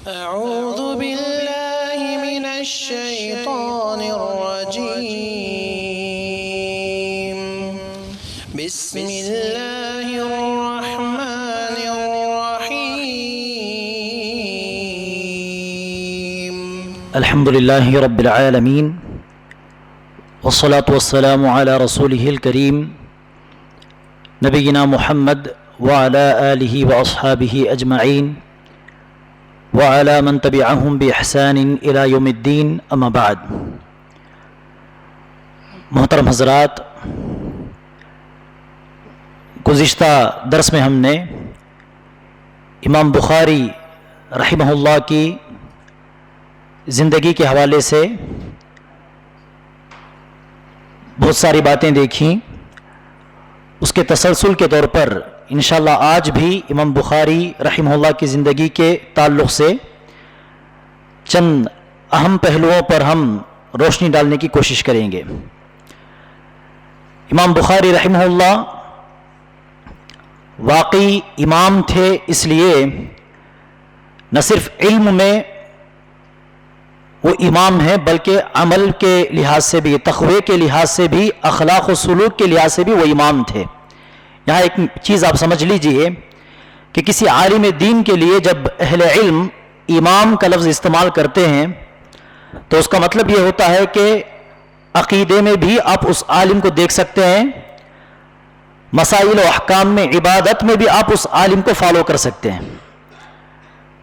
أعوذ بالله من الشيطان الرجيم بسم الله الرحمن الرحيم الحمد لله رب العالمين والصلاة والسلام على رسوله الكريم نبينا محمد وعلى آله وأصحابه أجمعين وعلى من تبعهم بإحسان إلى يوم الدين أما بعد. محترم حضرات، گزشتہ درس میں ہم نے امام بخاری رحمہ اللہ کی زندگی کے حوالے سے بہت ساری باتیں دیکھیں. اس کے تسلسل کے طور پر انشاءاللہ آج بھی امام بخاری رحمہ اللہ کی زندگی کے تعلق سے چند اہم پہلوؤں پر ہم روشنی ڈالنے کی کوشش کریں گے. امام بخاری رحمہ اللہ واقعی امام تھے، اس لیے نہ صرف علم میں وہ امام ہیں بلکہ عمل کے لحاظ سے بھی، تقوی کے لحاظ سے بھی، اخلاق و سلوک کے لحاظ سے بھی وہ امام تھے. یہاں ایک چیز آپ سمجھ لیجئے کہ کسی عالم دین کے لیے جب اہل علم امام کا لفظ استعمال کرتے ہیں تو اس کا مطلب یہ ہوتا ہے کہ عقیدے میں بھی آپ اس عالم کو دیکھ سکتے ہیں، مسائل و احکام میں، عبادت میں بھی آپ اس عالم کو فالو کر سکتے ہیں.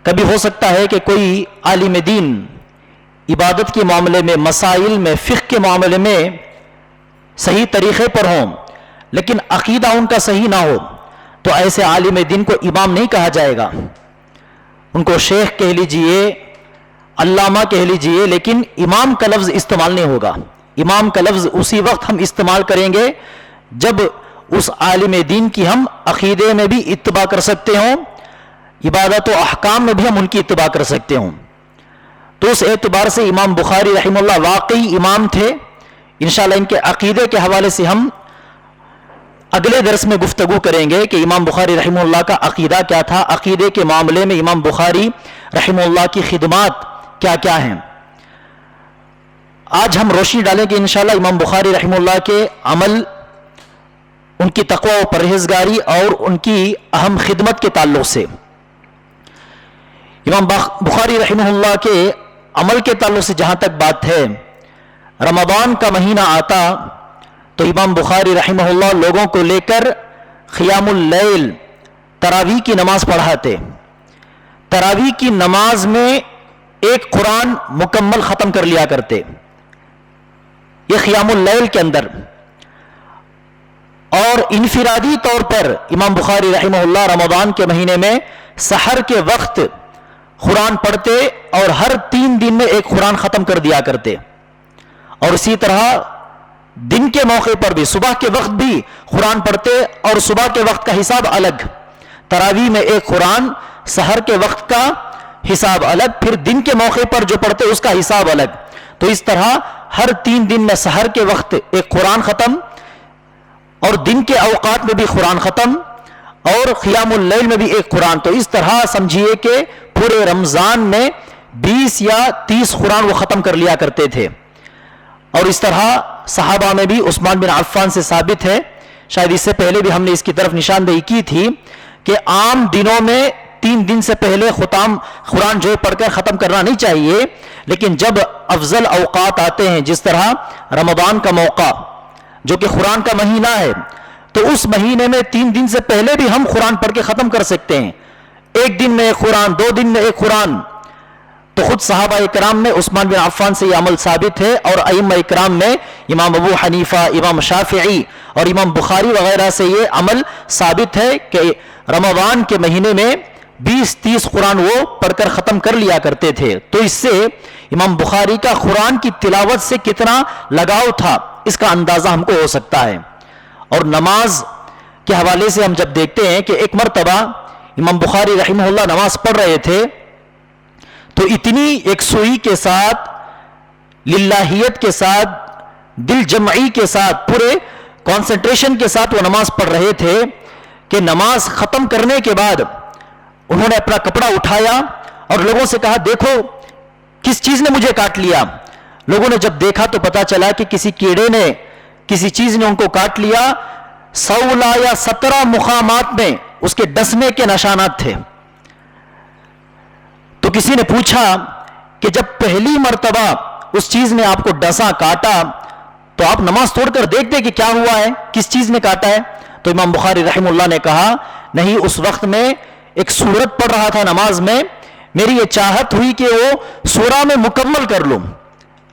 کبھی ہو سکتا ہے کہ کوئی عالم دین عبادت کے معاملے میں، مسائل میں، فقہ کے معاملے میں صحیح طریقے پر ہوں لیکن عقیدہ ان کا صحیح نہ ہو تو ایسے عالم دین کو امام نہیں کہا جائے گا. ان کو شیخ کہہ لیجئے، علامہ کہہ لیجئے، لیکن امام کا لفظ استعمال نہیں ہوگا. امام کا لفظ اسی وقت ہم استعمال کریں گے جب اس عالم دین کی ہم عقیدے میں بھی اتباع کر سکتے ہوں، عبادت و احکام میں بھی ہم ان کی اتباع کر سکتے ہوں. تو اس اعتبار سے امام بخاری رحمہ اللہ واقعی امام تھے. انشاءاللہ ان کے عقیدے کے حوالے سے ہم اگلے درس میں گفتگو کریں گے کہ امام بخاری رحمہ اللہ کا عقیدہ کیا تھا، عقیدے کے معاملے میں امام بخاری رحمہ اللہ کی خدمات کیا کیا ہیں. آج ہم روشنی ڈالیں گے انشاءاللہ امام بخاری رحمہ اللہ کے عمل، ان کی تقوی و پرہیزگاری اور ان کی اہم خدمت کے تعلق سے. امام بخاری رحمہ اللہ کے عمل کے تعلق سے جہاں تک بات ہے، رمضان کا مہینہ آتا تو امام بخاری رحمہ اللہ لوگوں کو لے کر قیام اللیل، تراویح کی نماز پڑھاتے. تراویح کی نماز میں ایک قرآن مکمل ختم کر لیا کرتے، یہ قیام اللیل کے اندر. اور انفرادی طور پر امام بخاری رحمہ اللہ رمضان کے مہینے میں سحر کے وقت قرآن پڑھتے اور ہر 3 دن میں ایک قرآن ختم کر دیا کرتے. اور اسی طرح دن کے موقع پر بھی صبح کے وقت بھی قرآن پڑھتے اور صبح کے وقت کا حساب الگ، تراویح میں ایک قرآن، سحر کے وقت کا حساب الگ، پھر دن کے موقع پر جو پڑھتے اس کا حساب الگ. تو اس طرح ہر 3 دن میں سحر کے وقت ایک قرآن ختم اور دن کے اوقات میں بھی قرآن ختم اور قیام اللیل میں بھی ایک قرآن. تو اس طرح سمجھیے کہ پورے رمضان میں 20 یا 30 قرآن وہ ختم کر لیا کرتے تھے. اور اس طرح صحابہ میں بھی عثمان بن عفان سے ثابت ہے، شاید اس سے پہلے بھی ہم نے اس کی طرف نشاندہی کی تھی کہ عام دنوں میں 3 دن سے پہلے قرآن جو پڑھ کر ختم کرنا نہیں چاہیے، لیکن جب افضل اوقات آتے ہیں جس طرح رمضان کا موقع جو کہ قرآن کا مہینہ ہے، تو اس مہینے میں 3 دن سے پہلے بھی ہم قرآن پڑھ کے ختم کر سکتے ہیں. 1 دن میں ایک قرآن، 2 دن میں ایک قرآن. تو خود صحابہ اکرام میں عثمان بن عفان سے یہ عمل ثابت ہے، اور ائمہ اکرام میں امام ابو حنیفہ، امام شافعی اور امام بخاری وغیرہ سے یہ عمل ثابت ہے کہ رمضان کے مہینے میں 20-30 قرآن وہ پڑھ کر ختم کر لیا کرتے تھے. تو اس سے امام بخاری کا قرآن کی تلاوت سے کتنا لگاؤ تھا اس کا اندازہ ہم کو ہو سکتا ہے. اور نماز کے حوالے سے ہم جب دیکھتے ہیں کہ ایک مرتبہ امام بخاری رحمہ اللہ نماز پڑھ رہے تھے تو اتنی یکسوئی کے ساتھ، للہیت کے ساتھ، دل جمعی کے ساتھ، پورے کانسنٹریشن کے ساتھ وہ نماز پڑھ رہے تھے کہ نماز ختم کرنے کے بعد انہوں نے اپنا کپڑا اٹھایا اور لوگوں سے کہا دیکھو کس چیز نے مجھے کاٹ لیا. لوگوں نے جب دیکھا تو پتا چلا کہ کسی کیڑے نے کسی چیز نے ان کو کاٹ لیا. 16 یا 17 مقامات میں اس کے ڈسنے کے نشانات تھے. تو کسی نے پوچھا کہ جب پہلی مرتبہ اس چیز نے آپ کو ڈسا کاٹا تو آپ نماز توڑ کر دیکھتے کہ کیا ہوا ہے, کس چیز نے کاٹا ہے. تو امام بخاری رحمہ اللہ نے کہا نہیں, اس وقت میں ایک سورت پڑھ رہا تھا نماز میں, میری یہ چاہت ہوئی کہ وہ سورہ میں مکمل کر لوں.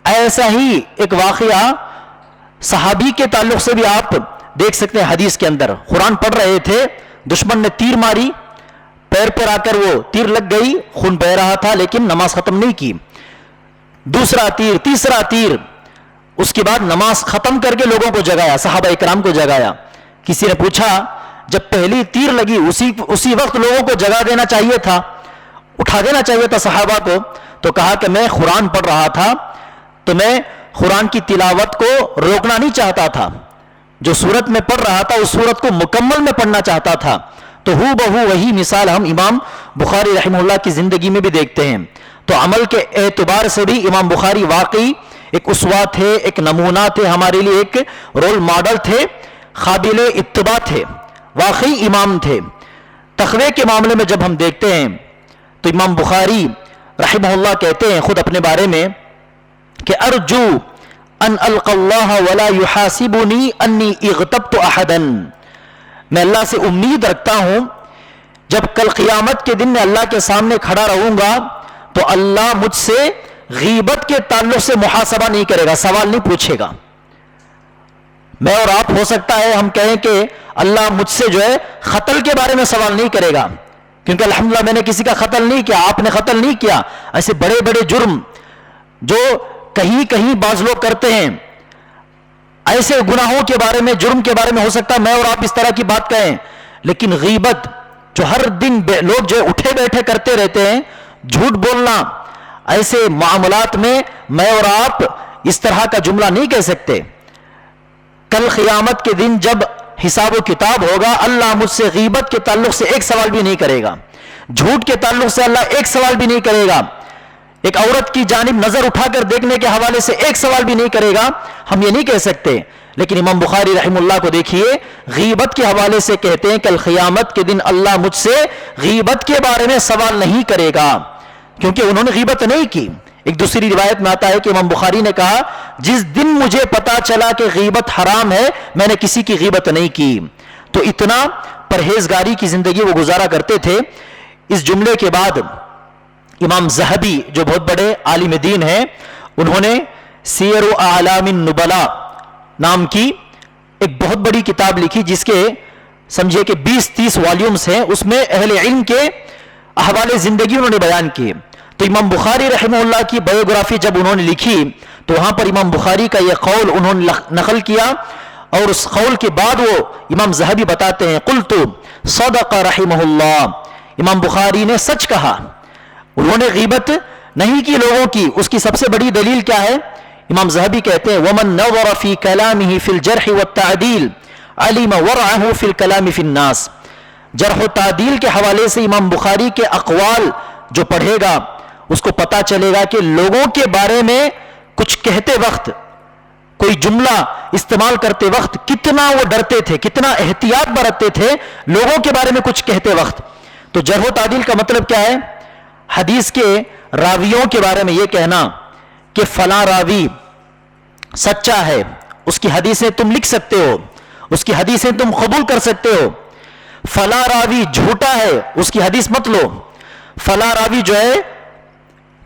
ایسا ہی ایک واقعہ صحابی کے تعلق سے بھی آپ دیکھ سکتے ہیں حدیث کے اندر. قرآن پڑھ رہے تھے, دشمن نے تیر ماری, پیر پر آ کر وہ تیر لگ گئی, خون بہ رہا تھا لیکن نماز ختم نہیں کی. دوسرا تیر, تیسرا تیر, اس کے بعد نماز ختم کر کے لوگوں کو جگایا, صحابہ اکرام کو جگایا. کسی نے پوچھا جب پہلی تیر لگی اسی وقت لوگوں کو جگا دینا چاہیے تھا, اٹھا دینا چاہیے تھا صحابہ کو. تو کہا کہ میں قرآن پڑھ رہا تھا تو میں قرآن کی تلاوت کو روکنا نہیں چاہتا تھا, جو سورت میں پڑھ رہا تھا اس سورت کو مکمل میں پڑھنا چاہتا تھا. تو ہو بہو وہی مثال ہم امام بخاری رحمہ اللہ کی زندگی میں بھی دیکھتے ہیں. تو عمل کے اعتبار سے بھی امام بخاری واقعی ایک اسوہ تھے, ایک نمونہ تھے, ہمارے لیے ایک رول ماڈل تھے, قابل اتباع تھے, واقعی امام تھے. تقوی کے معاملے میں جب ہم دیکھتے ہیں تو امام بخاری رحمہ اللہ کہتے ہیں خود اپنے بارے میں کہ ارجو ان القى الله ولا يحاسبني انی اغتبت احدا. میں اللہ سے امید رکھتا ہوں جب کل قیامت کے دن میں اللہ کے سامنے کھڑا رہوں گا تو اللہ مجھ سے غیبت کے تعلق سے محاسبہ نہیں کرے گا, سوال نہیں پوچھے گا. میں اور آپ ہو سکتا ہے ہم کہیں کہ اللہ مجھ سے جو ہے قتل کے بارے میں سوال نہیں کرے گا, کیونکہ الحمدللہ میں نے کسی کا قتل نہیں کیا, آپ نے قتل نہیں کیا. ایسے بڑے بڑے جرم جو کہیں کہیں بعض لوگ کرتے ہیں, ایسے گناہوں کے بارے میں, جرم کے بارے میں ہو سکتا ہے میں اور آپ اس طرح کی بات کہیں. لیکن غیبت جو ہر دن لوگ جو اٹھے بیٹھے کرتے رہتے ہیں, جھوٹ بولنا, ایسے معاملات میں میں اور آپ اس طرح کا جملہ نہیں کہہ سکتے. کل قیامت کے دن جب حساب و کتاب ہوگا اللہ مجھ سے غیبت کے تعلق سے ایک سوال بھی نہیں کرے گا, جھوٹ کے تعلق سے اللہ ایک سوال بھی نہیں کرے گا, ایک عورت کی جانب نظر اٹھا کر دیکھنے کے حوالے سے ایک سوال بھی نہیں کرے گا. ہم یہ نہیں کہہ سکتے. لیکن امام بخاری رحمہ اللہ کو دیکھیے غیبت کے حوالے سے کہتے ہیں کل قیامت کے دن اللہ مجھ سے غیبت کے بارے میں سوال نہیں کرے گا, کیونکہ انہوں نے غیبت نہیں کی. ایک دوسری روایت میں آتا ہے کہ امام بخاری نے کہا جس دن مجھے پتا چلا کہ غیبت حرام ہے میں نے کسی کی غیبت نہیں کی. تو اتنا پرہیزگاری کی زندگی وہ گزارا کرتے تھے. اس جملے کے بعد امام ذہبی جو بہت بڑے عالم دین ہیں, انہوں نے سیر و اعلام النبلاء نام کی ایک بہت بڑی کتاب لکھی جس کے سمجھے کہ 20-30 والیومز ہیں. اس میں اہل علم کے احوال زندگی انہوں نے بیان کیے. تو امام بخاری رحمہ اللہ کی بایوگرافی جب انہوں نے لکھی تو وہاں پر امام بخاری کا یہ قول انہوں نے نقل کیا, اور اس قول کے بعد وہ امام ذہبی بتاتے ہیں قلت صدق رحمہ اللہ, امام بخاری نے سچ کہا, انہوں نے غیبت نہیں کی لوگوں کی. اس کی سب سے بڑی دلیل کیا ہے؟ امام ذہبی کہتے ہیں ومن نظر فی کلامہ فی الجرح والتعدیل علم ورعہ فی الکلام فی الناس. جرح و تعدیل کے حوالے سے امام بخاری کے اقوال جو پڑھے گا اس کو پتا چلے گا کہ لوگوں کے بارے میں کچھ کہتے وقت, کوئی جملہ استعمال کرتے وقت کتنا وہ ڈرتے تھے, کتنا احتیاط برتتے تھے لوگوں کے بارے میں کچھ کہتے وقت. تو جرح و تعدیل کا مطلب کیا ہے؟ حدیث کے راویوں کے بارے میں یہ کہنا کہ فلاں راوی سچا ہے, اس کی حدیثیں تم لکھ سکتے ہو, اس کی حدیثیں تم قبول کر سکتے ہو. فلاں راوی جھوٹا ہے, اس کی حدیث مت لو. فلاں راوی جو ہے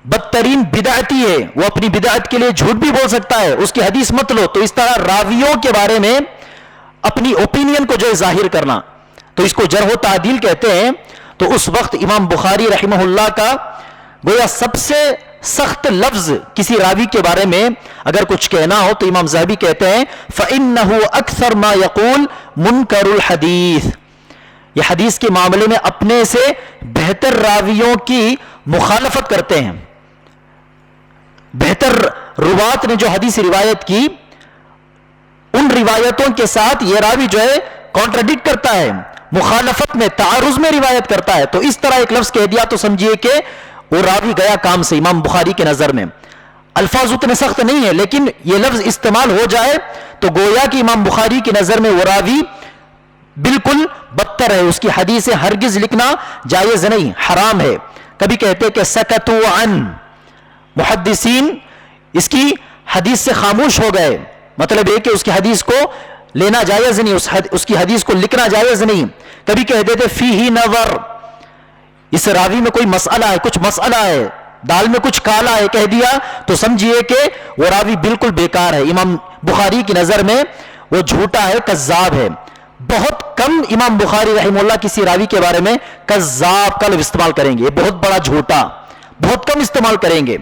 بدترین بدعتی ہے, وہ اپنی بدعت کے لیے جھوٹ بھی بول سکتا ہے, اس کی حدیث مت لو. تو اس طرح راویوں کے بارے میں اپنی اوپینین کو جو ہے ظاہر کرنا, تو اس کو جرح و تعدیل کہتے ہیں. تو اس وقت امام بخاری رحمہ اللہ کا گویا سب سے سخت لفظ کسی راوی کے بارے میں اگر کچھ کہنا ہو تو امام ذہبی کہتے ہیں فَإِنَّهُ أَكْثَرْ مَا يَقُولُ مُنْكَرُ الْحَدِيثِ. یہ حدیث کے معاملے میں اپنے سے بہتر راویوں کی مخالفت کرتے ہیں. بہتر روات نے جو حدیث روایت کی ان روایتوں کے ساتھ یہ راوی جو ہے کانٹراڈکٹ کرتا ہے, مخالفت میں, تعارض میں روایت کرتا ہے. تو اس طرح ایک لفظ کہہ دیا تو سمجھیے کہ وہ راوی گیا کام سے امام بخاری کے نظر میں. الفاظ اتنے سخت نہیں ہیں لیکن یہ لفظ استعمال ہو جائے تو گویا کہ امام بخاری کی نظر میں وہ راوی بالکل بدتر ہے, اس کی حدیثیں ہرگز لکھنا جائز نہیں, حرام ہے. کبھی کہتے کہ سکتوا عن, محدثین اس کی حدیث سے خاموش ہو گئے, مطلب یہ کہ اس کی حدیث کو لینا جائز نہیں, اس کی حدیث کو لکھنا جائز نہیں. کبھی کہہ دیتے فیہ نظر, اس راوی میں کوئی مسئلہ ہے, کچھ مسئلہ ہے, دال میں کچھ کالا ہے کہہ دیا تو سمجھیے کہ وہ راوی بالکل بیکار ہے. امام بخاری کی نظر میں وہ جھوٹا ہے, کذاب ہے. بہت کم امام بخاری رحمہ اللہ کسی راوی کے بارے میں کذاب کا لفظ استعمال کریں گے, بہت بڑا جھوٹا, بہت کم استعمال کریں گے.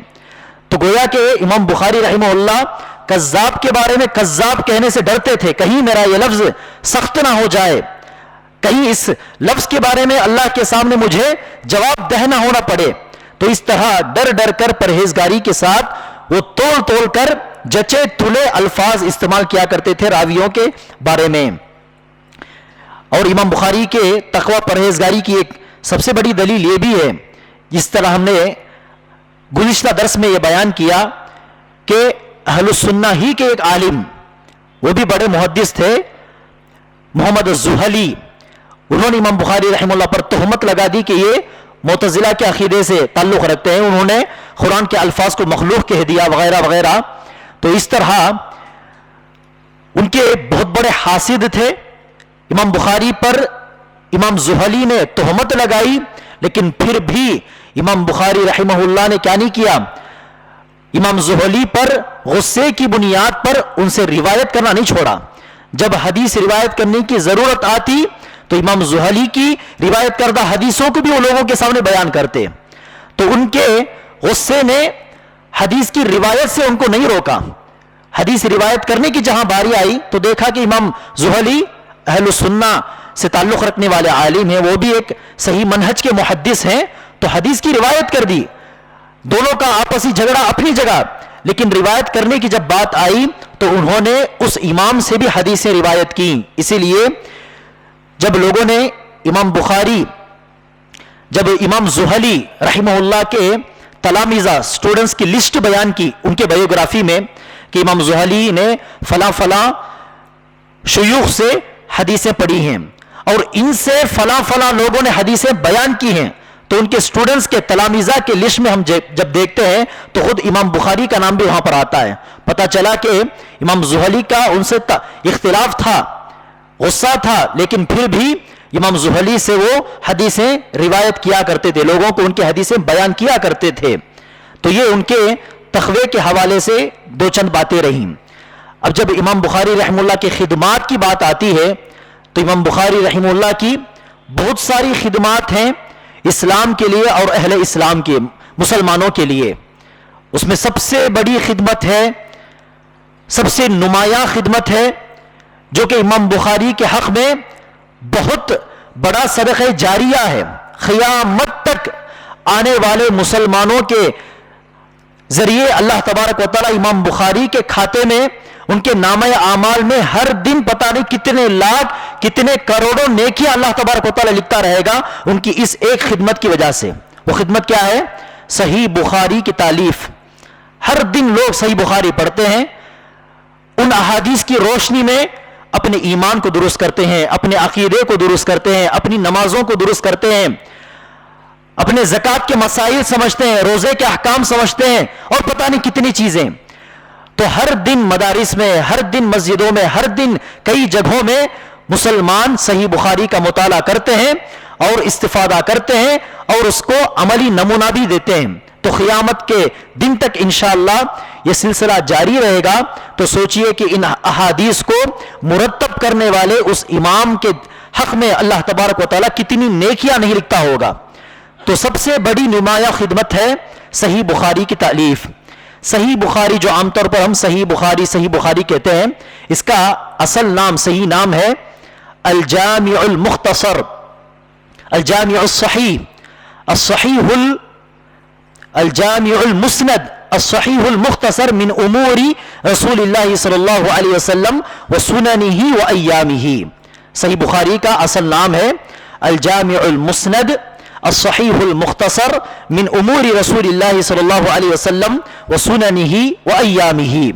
تو گویا کہ امام بخاری رحمہ اللہ کذاب کے بارے میں کذاب کہنے سے ڈرتے تھے, کہیں میرا یہ لفظ سخت نہ ہو جائے, کہیں اس لفظ کے بارے میں اللہ کے سامنے مجھے جواب دہ نہ ہونا پڑے. تو اس طرح ڈر ڈر کر پرہیزگاری کے ساتھ وہ تول تول کر جچے تلے الفاظ استعمال کیا کرتے تھے راویوں کے بارے میں. اور امام بخاری کے تقوی پرہیزگاری کی ایک سب سے بڑی دلیل یہ بھی ہے, جس طرح ہم نے گزشتہ درس میں یہ بیان کیا کہ اہل السنہ ہی کے ایک عالم, وہ بھی بڑے محدث تھے, محمد الزحلی, انہوں نے امام بخاری رحمہ اللہ پر تہمت لگا دی کہ یہ معتزلہ کے عقیدے سے تعلق رکھتے ہیں, انہوں نے قرآن کے الفاظ کو مخلوق کہہ دیا وغیرہ وغیرہ. تو اس طرح ان کے بہت بڑے حاسد تھے. امام بخاری پر امام زحلی نے تہمت لگائی, لیکن پھر بھی امام بخاری رحمہ اللہ نے کیا نہیں کیا, امام زحلی پر غصے کی بنیاد پر ان سے روایت کرنا نہیں چھوڑا. جب حدیث روایت کرنے کی ضرورت آتی تو امام زحلی کی روایت کردہ حدیثوں کو بھی وہ لوگوں کے سامنے بیان کرتے. تو ان کے غصے نے حدیث کی روایت سے ان کو نہیں روکا. حدیث روایت کرنے کی جہاں باری آئی تو دیکھا کہ امام زحلی اہل السنہ سے تعلق رکھنے والے عالم ہیں, وہ بھی ایک صحیح منہج کے محدث ہیں, تو حدیث کی روایت کر دی. دونوں کا آپسی جھگڑا اپنی جگہ, لیکن روایت کرنے کی جب بات آئی تو انہوں نے اس امام سے بھی حدیثیں روایت کی. اسی لیے جب لوگوں نے امام بخاری, جب امام زحلی رحمہ اللہ کے تلامذہ اسٹوڈنٹس کی لسٹ بیان کی ان کے بایوگرافی میں کہ امام زحلی نے فلاں فلاں شیوخ سے حدیثیں پڑھی ہیں اور ان سے فلاں فلاں لوگوں نے حدیثیں بیان کی ہیں, تو ان کے اسٹوڈنٹس کے تلامذہ کے لسٹ میں ہم جب دیکھتے ہیں تو خود امام بخاری کا نام بھی وہاں پر آتا ہے. پتہ چلا کہ امام زحلی کا ان سے اختلاف تھا, غصہ تھا, لیکن پھر بھی امام زحلی سے وہ حدیثیں روایت کیا کرتے تھے, لوگوں کو ان کی حدیثیں بیان کیا کرتے تھے. تو یہ ان کے تقوی کے حوالے سے دو چند باتیں رہیں. اب جب امام بخاری رحمہ اللہ کی خدمات کی بات آتی ہے تو امام بخاری رحمہ اللہ کی بہت ساری خدمات ہیں اسلام کے لیے اور اہل اسلام کے, مسلمانوں کے لیے. اس میں سب سے بڑی خدمت ہے, سب سے نمایاں خدمت ہے جو کہ امام بخاری کے حق میں بہت بڑا صدقہ جاریہ ہے. قیامت تک آنے والے مسلمانوں کے ذریعے اللہ تبارک و تعالی امام بخاری کے کھاتے میں, ان کے نامہ اعمال میں ہر دن پتہ نہیں کتنے لاکھ کتنے کروڑوں نیکیاں اللہ تبارک و تعالی لکھتا رہے گا ان کی اس ایک خدمت کی وجہ سے. وہ خدمت کیا ہے؟ صحیح بخاری کی تالیف. ہر دن لوگ صحیح بخاری پڑھتے ہیں, ان احادیث کی روشنی میں اپنے ایمان کو درست کرتے ہیں, اپنے عقیدے کو درست کرتے ہیں, اپنی نمازوں کو درست کرتے ہیں, اپنے زکوٰۃ کے مسائل سمجھتے ہیں, روزے کے احکام سمجھتے ہیں اور پتہ نہیں کتنی چیزیں. تو ہر دن مدارس میں, ہر دن مسجدوں میں, ہر دن کئی جگہوں میں مسلمان صحیح بخاری کا مطالعہ کرتے ہیں اور استفادہ کرتے ہیں اور اس کو عملی نمونہ بھی دیتے ہیں. تو قیامت کے دن تک انشاءاللہ یہ سلسلہ جاری رہے گا. تو سوچئے کہ ان احادیث کو مرتب کرنے والے اس امام کے حق میں اللہ تبارک و تعالیٰ کتنی نیکیاں نہیں لکھتا ہوگا. تو سب سے بڑی نمایاں خدمت ہے صحیح بخاری کی تالیف. صحیح بخاری جو عام طور پر ہم صحیح بخاری کہتے ہیں, اس کا اصل نام, صحیح نام ہے الجامع المختصر, الجامع الصحیح, الصحیح الجامع المسند, الصحیح المختصر من امور رسول اللہ صلی اللہ علیہ وسلم وسننہ وایامہ. صحیح بخاری کا اصل نام ہے الجامع المسند, الصحیح المختصر من امور رسول اللہ صلی اللہ علیہ وسلم وسننہ وایامہ.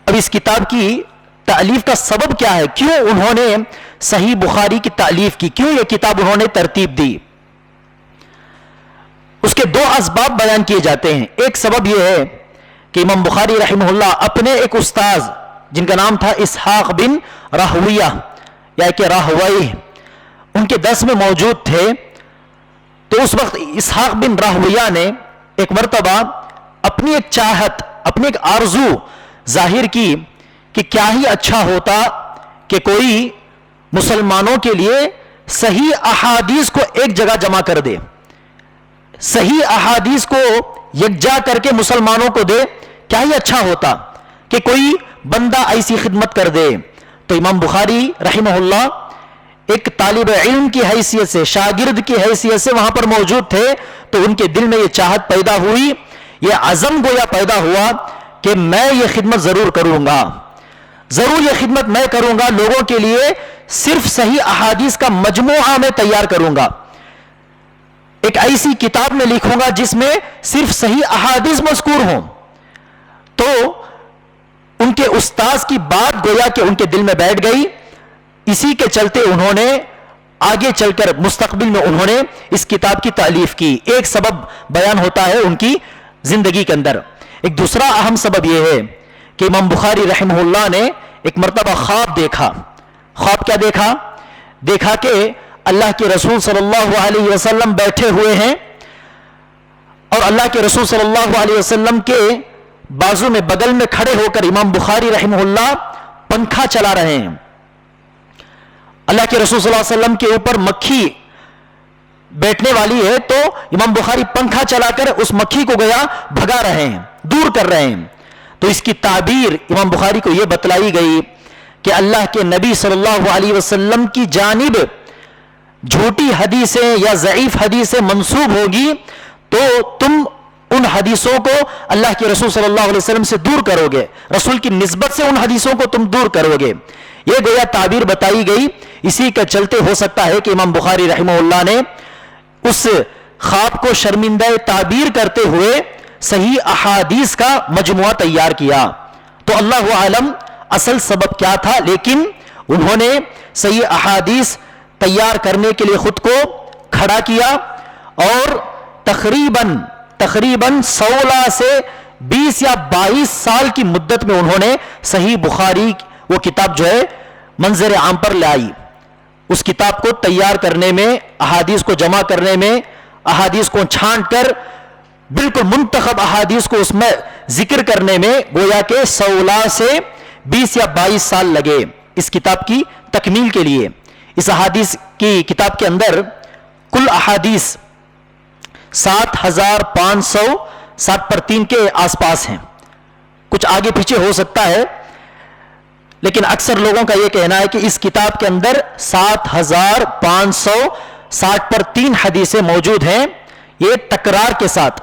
اب اس کتاب کی تالیف کا سبب کیا ہے, کیوں انہوں نے صحیح بخاری کی تالیف کی, کیوں یہ کتاب انہوں نے ترتیب دی؟ اس کے دو اسباب بیان کیے جاتے ہیں. ایک سبب یہ ہے کہ امام بخاری رحمہ اللہ اپنے ایک استاذ جن کا نام تھا اسحاق بن راہویہ یا کہ راہوی, ان کے درس میں موجود تھے. تو اس وقت اسحاق بن راہویہ نے ایک مرتبہ اپنی ایک چاہت, اپنی ایک آرزو ظاہر کی کہ کیا ہی اچھا ہوتا کہ کوئی مسلمانوں کے لیے صحیح احادیث کو ایک جگہ جمع کر دے, صحیح احادیث کو یکجا کر کے مسلمانوں کو دے. کیا ہی اچھا ہوتا کہ کوئی بندہ ایسی خدمت کر دے. تو امام بخاری رحمہ اللہ ایک طالب علم کی حیثیت سے, شاگرد کی حیثیت سے وہاں پر موجود تھے. تو ان کے دل میں یہ چاہت پیدا ہوئی, یہ عزم گویا پیدا ہوا کہ میں یہ خدمت ضرور کروں گا, ضرور یہ خدمت میں کروں گا, لوگوں کے لیے صرف صحیح احادیث کا مجموعہ میں تیار کروں گا, ایک ایسی کتاب میں لکھوں گا جس میں صرف صحیح احادیث مذکور ہوں. تو ان کے استاذ کی بات گویا کہ ان کے دل میں بیٹھ گئی. اسی کے چلتے انہوں نے آگے چل کر مستقبل میں انہوں نے اس کتاب کی تالیف کی. ایک سبب بیان ہوتا ہے ان کی زندگی کے اندر. ایک دوسرا اہم سبب یہ ہے کہ امام بخاری رحمہ اللہ نے ایک مرتبہ خواب دیکھا. خواب کیا دیکھا؟ دیکھا کہ اللہ کے رسول صلی اللہ علیہ وسلم بیٹھے ہوئے ہیں اور اللہ کے رسول صلی اللہ علیہ وسلم کے بازو میں بغل میں کھڑے ہو کر امام بخاری رحمہ اللہ پنکھا چلا رہے ہیں. اللہ کے رسول صلی اللہ علیہ وسلم کے اوپر مکھی بیٹھنے والی ہے, تو امام بخاری پنکھا چلا کر اس مکھی کو گیا بھگا رہے ہیں, دور کر رہے ہیں. تو اس کی تعبیر امام بخاری کو یہ بتلائی گئی کہ اللہ کے نبی صلی اللہ علیہ وسلم کی جانب جھوٹی حدیثیں یا ضعیف حدیثیں منسوب ہوگی تو تم ان حدیثوں کو اللہ کے رسول صلی اللہ علیہ وسلم سے دور کرو گے, رسول کی نسبت سے ان حدیثوں کو تم دور کرو گے. یہ گویا تعبیر بتائی گئی. اسی کے چلتے ہو سکتا ہے کہ امام بخاری رحمہ اللہ نے اس خواب کو شرمندہ تعبیر کرتے ہوئے صحیح احادیث کا مجموعہ تیار کیا. تو اللہ عالم اصل سبب کیا تھا, لیکن انہوں نے صحیح احادیث تیار کرنے کے لیے خود کو کھڑا کیا اور تقریباً 16 سے 20 یا 22 سال کی مدت میں انہوں نے صحیح بخاری وہ کتاب جو ہے منظر عام پر لائی. اس کتاب کو تیار کرنے میں, احادیث کو جمع کرنے میں, احادیث کو چھانٹ کر بالکل منتخب احادیث کو اس میں ذکر کرنے میں گویا کہ 16 سے 20 یا 22 سال لگے اس کتاب کی تکمیل کے لیے. اس احادیث کی کتاب کے اندر کل احادیث 7560/3 کے آس پاس ہیں, کچھ آگے پیچھے ہو سکتا ہے, لیکن اکثر لوگوں کا یہ کہنا ہے کہ اس کتاب کے اندر 7560/3 حدیثیں موجود ہیں. یہ تکرار کے ساتھ,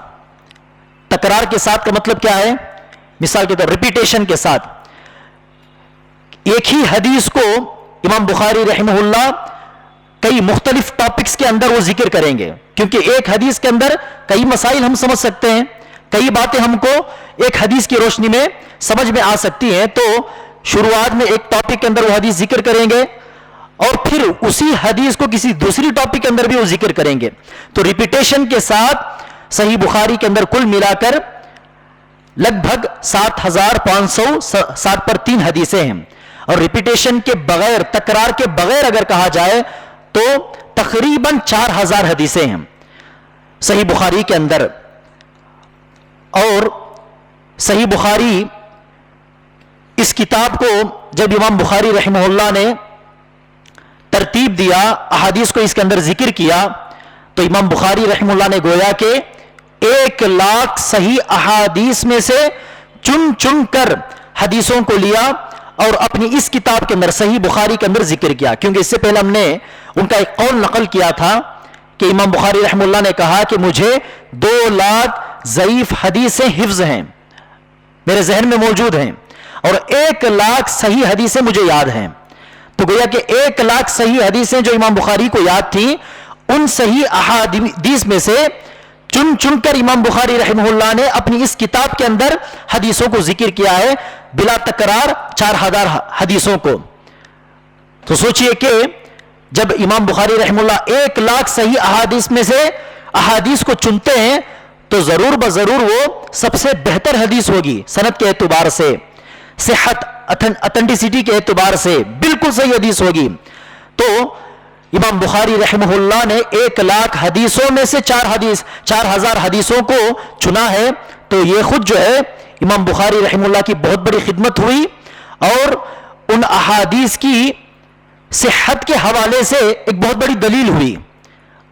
تکرار کے ساتھ کا مطلب کیا ہے؟ مثال کے طور ریپیٹیشن کے ساتھ. ایک ہی حدیث کو امام بخاری رحمہ اللہ کئی مختلف ٹاپکس کے اندر وہ ذکر کریں گے, کیونکہ ایک حدیث کے اندر کئی مسائل ہم سمجھ سکتے ہیں, کئی باتیں ہم کو ایک حدیث کی روشنی میں سمجھ میں آ سکتی ہیں. تو شروعات میں ایک ٹاپک کے اندر وہ حدیث ذکر کریں گے اور پھر اسی حدیث کو کسی دوسری ٹاپک کے اندر بھی وہ ذکر کریں گے. تو ریپیٹیشن کے ساتھ صحیح بخاری کے اندر کل ملا کر لگ بھگ 7560/3 حدیثیں ہیں, اور ریپیٹیشن کے بغیر, تکرار کے بغیر اگر کہا جائے تو تقریباً 4000 حدیثیں ہیں صحیح بخاری کے اندر. اور صحیح بخاری اس کتاب کو جب امام بخاری رحمہ اللہ نے ترتیب دیا, احادیث کو اس کے اندر ذکر کیا, تو امام بخاری رحمہ اللہ نے گویا کہ 1,00,000 صحیح احادیث میں سے چن چن کر حدیثوں کو لیا اور اپنی اس کتاب کے اندر صحیح بخاری کے اندر ذکر کیا. کیونکہ اس سے پہلے ہم نے ان کا ایک قول نقل کیا تھا کہ امام بخاری رحمہ اللہ نے کہا کہ مجھے 2,00,000 ضعیف حدیثیں حفظ ہیں, میرے ذہن میں موجود ہیں, اور 1,00,000 صحیح حدیثیں مجھے یاد ہیں. تو گویا کہ 1,00,000 صحیح حدیثیں جو امام بخاری کو یاد تھیں, ان صحیح احادیث میں سے چن چن کر امام بخاری رحمہ اللہ نے اپنی اس کتاب کے اندر حدیثوں کو ذکر کیا ہے، بلا تکرار 4000 حدیثوں کو. تو سوچئے کہ جب امام بخاری رحمہ اللہ 1 لاکھ صحیح احادیث میں سے احادیث کو چنتے ہیں تو ضرور بضرور وہ سب سے بہتر حدیث ہوگی، سند کے اعتبار سے، صحت اتھینٹسٹی کے اعتبار سے بالکل صحیح حدیث ہوگی. تو امام بخاری رحمہ اللہ نے 1 لاکھ حدیثوں میں سے 4000 حدیثوں کو چنا ہے. تو یہ خود جو ہے امام بخاری رحمہ اللہ کی بہت بڑی خدمت ہوئی، اور ان احادیث کی صحت کے حوالے سے ایک بہت بڑی دلیل ہوئی.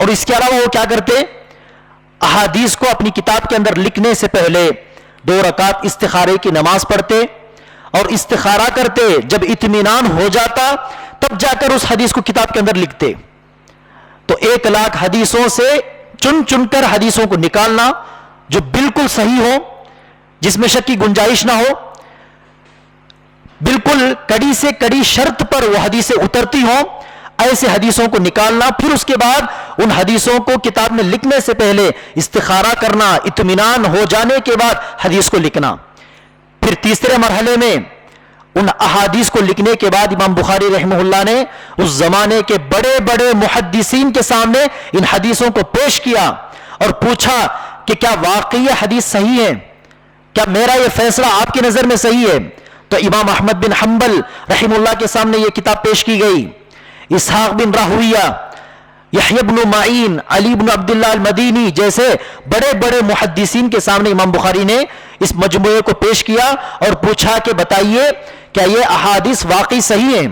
اور اس کے علاوہ وہ کیا کرتے، احادیث کو اپنی کتاب کے اندر لکھنے سے پہلے 2 رکعت استخارے کی نماز پڑھتے اور استخارہ کرتے. جب اطمینان ہو جاتا تب جا کر اس حدیث کو کتاب کے اندر لکھتے. تو 1 لاکھ حدیثوں سے چن چن کر حدیثوں کو نکالنا جو بالکل صحیح ہو، جس میں شک کی گنجائش نہ ہو، بالکل کڑی سے کڑی شرط پر وہ حدیثیں اترتی ہوں، ایسے حدیثوں کو نکالنا. پھر اس کے بعد ان حدیثوں کو کتاب میں لکھنے سے پہلے استخارہ کرنا، اطمینان ہو جانے کے بعد حدیث کو لکھنا. پھر تیسرے مرحلے میں ان احادیث کو لکھنے کے بعد امام بخاری رحمہ اللہ نے اس زمانے کے بڑے بڑے محدثین کے سامنے ان حدیثوں کو پیش کیا اور پوچھا کہ کیا واقعی یہ حدیث صحیح ہے، کیا میرا یہ فیصلہ آپ کی نظر میں صحیح ہے. تو امام احمد بن حنبل رحمہ اللہ کے سامنے یہ کتاب پیش کی گئی. اسحاق بن راہویہ، یحییٰ بن معین، علی بن عبداللہ المدینی جیسے بڑے بڑے محدثین کے سامنے امام بخاری نے اس مجموعے کو پیش کیا اور پوچھا کہ بتائیے کیا یہ احادیث واقعی صحیح ہیں،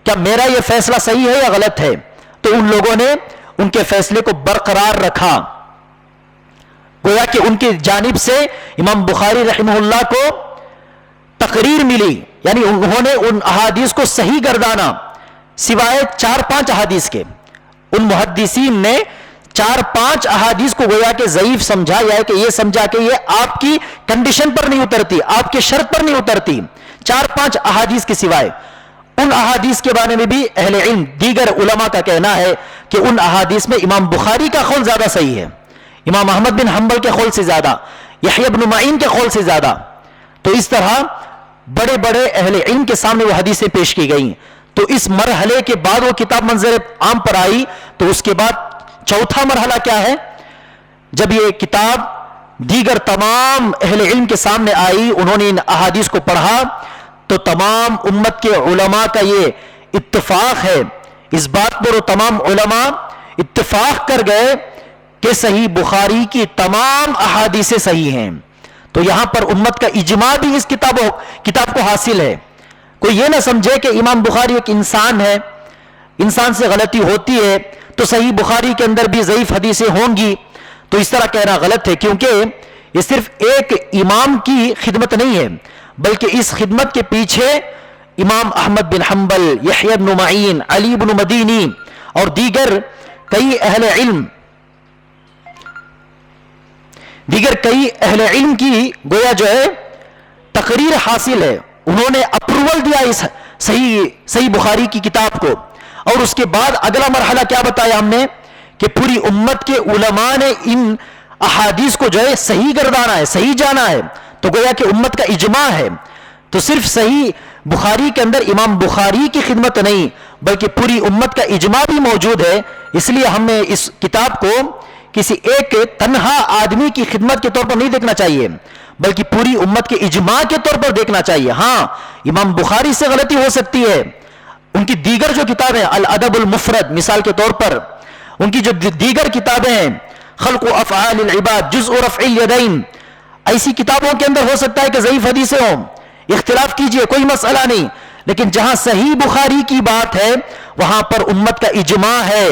کیا میرا یہ فیصلہ صحیح ہے یا غلط ہے. تو ان لوگوں نے ان کے فیصلے کو برقرار رکھا. گویا کہ ان کی جانب سے امام بخاری رحمہ اللہ کو تقریر ملی، یعنی انہوں نے ان احادیث کو صحیح گردانا، سوائے 4-5 احادیث کے. ان محدثین نے 4-5 احادیث کو گویا کہ ضعیف سمجھا، یا کہ یہ سمجھا کہ یہ آپ کی کنڈیشن پر نہیں اترتی، آپ کے شرط پر نہیں اترتی. 4-5 احادیث کے سوائے ان احادیث کے بارے میں بھی اہل علم دیگر علماء کا کہنا ہے کہ ان احادیث میں امام بخاری کا قول زیادہ صحیح ہے، امام احمد بن حنبل کے قول سے زیادہ، یحییٰ بن معین کے قول سے زیادہ. تو اس طرح بڑے بڑے اہل علم کے سامنے وہ حدیثیں پیش کی گئیں. تو اس مرحلے کے بعد وہ کتاب منظر عام پر آئی. تو اس کے بعد چوتھا مرحلہ کیا ہے، جب یہ کتاب دیگر تمام اہل علم کے سامنے آئی، انہوں نے ان احادیث کو پڑھا، تو تمام امت کے علماء کا یہ اتفاق ہے، اس بات پر وہ تمام علماء اتفاق کر گئے کہ صحیح بخاری کی تمام احادیثیں صحیح ہیں. تو یہاں پر امت کا اجماع بھی اس کتاب کو حاصل ہے. کوئی یہ نہ سمجھے کہ امام بخاری ایک انسان ہے، انسان سے غلطی ہوتی ہے تو صحیح بخاری کے اندر بھی ضعیف حدیثیں ہوں گی. تو اس طرح کہنا غلط ہے، کیونکہ یہ صرف ایک امام کی خدمت نہیں ہے، بلکہ اس خدمت کے پیچھے امام احمد بن حنبل، یحییٰ بن معین، علی بن مدینی اور دیگر کئی اہل علم کی گویا جو ہے تقریر حاصل ہے. انہوں نے اپروول دیا اس صحیح بخاری کی کتاب کو. اور اس کے بعد اگلا مرحلہ کیا بتایا ہم نے کہ پوری امت کے علماء نے ان احادیث کو جو ہے صحیح گردانا ہے، صحیح جانا ہے. تو گویا کہ امت کا اجماع ہے. تو صرف صحیح بخاری کے اندر امام بخاری کی خدمت نہیں بلکہ پوری امت کا اجماع بھی موجود ہے. اس لیے ہمیں اس کتاب کو کسی ایک تنہا آدمی کی خدمت کے طور پر نہیں دیکھنا چاہیے بلکہ پوری امت کے اجماع کے طور پر دیکھنا چاہیے. ہاں امام بخاری سے غلطی ہو سکتی ہے، ان کی دیگر جو کتابیں الادب المفرد مثال کے طور پر، ان کی جو دیگر کتابیں ہیں خلق و افعال العباد، جزء رفع الیدین، ایسی کتابوں کے اندر ہو سکتا ہے کہ ضعیف حدیثیں ہوں، اختلاف کیجئے کوئی مسئلہ نہیں. لیکن جہاں صحیح بخاری کی بات ہے وہاں پر امت کا اجماع ہے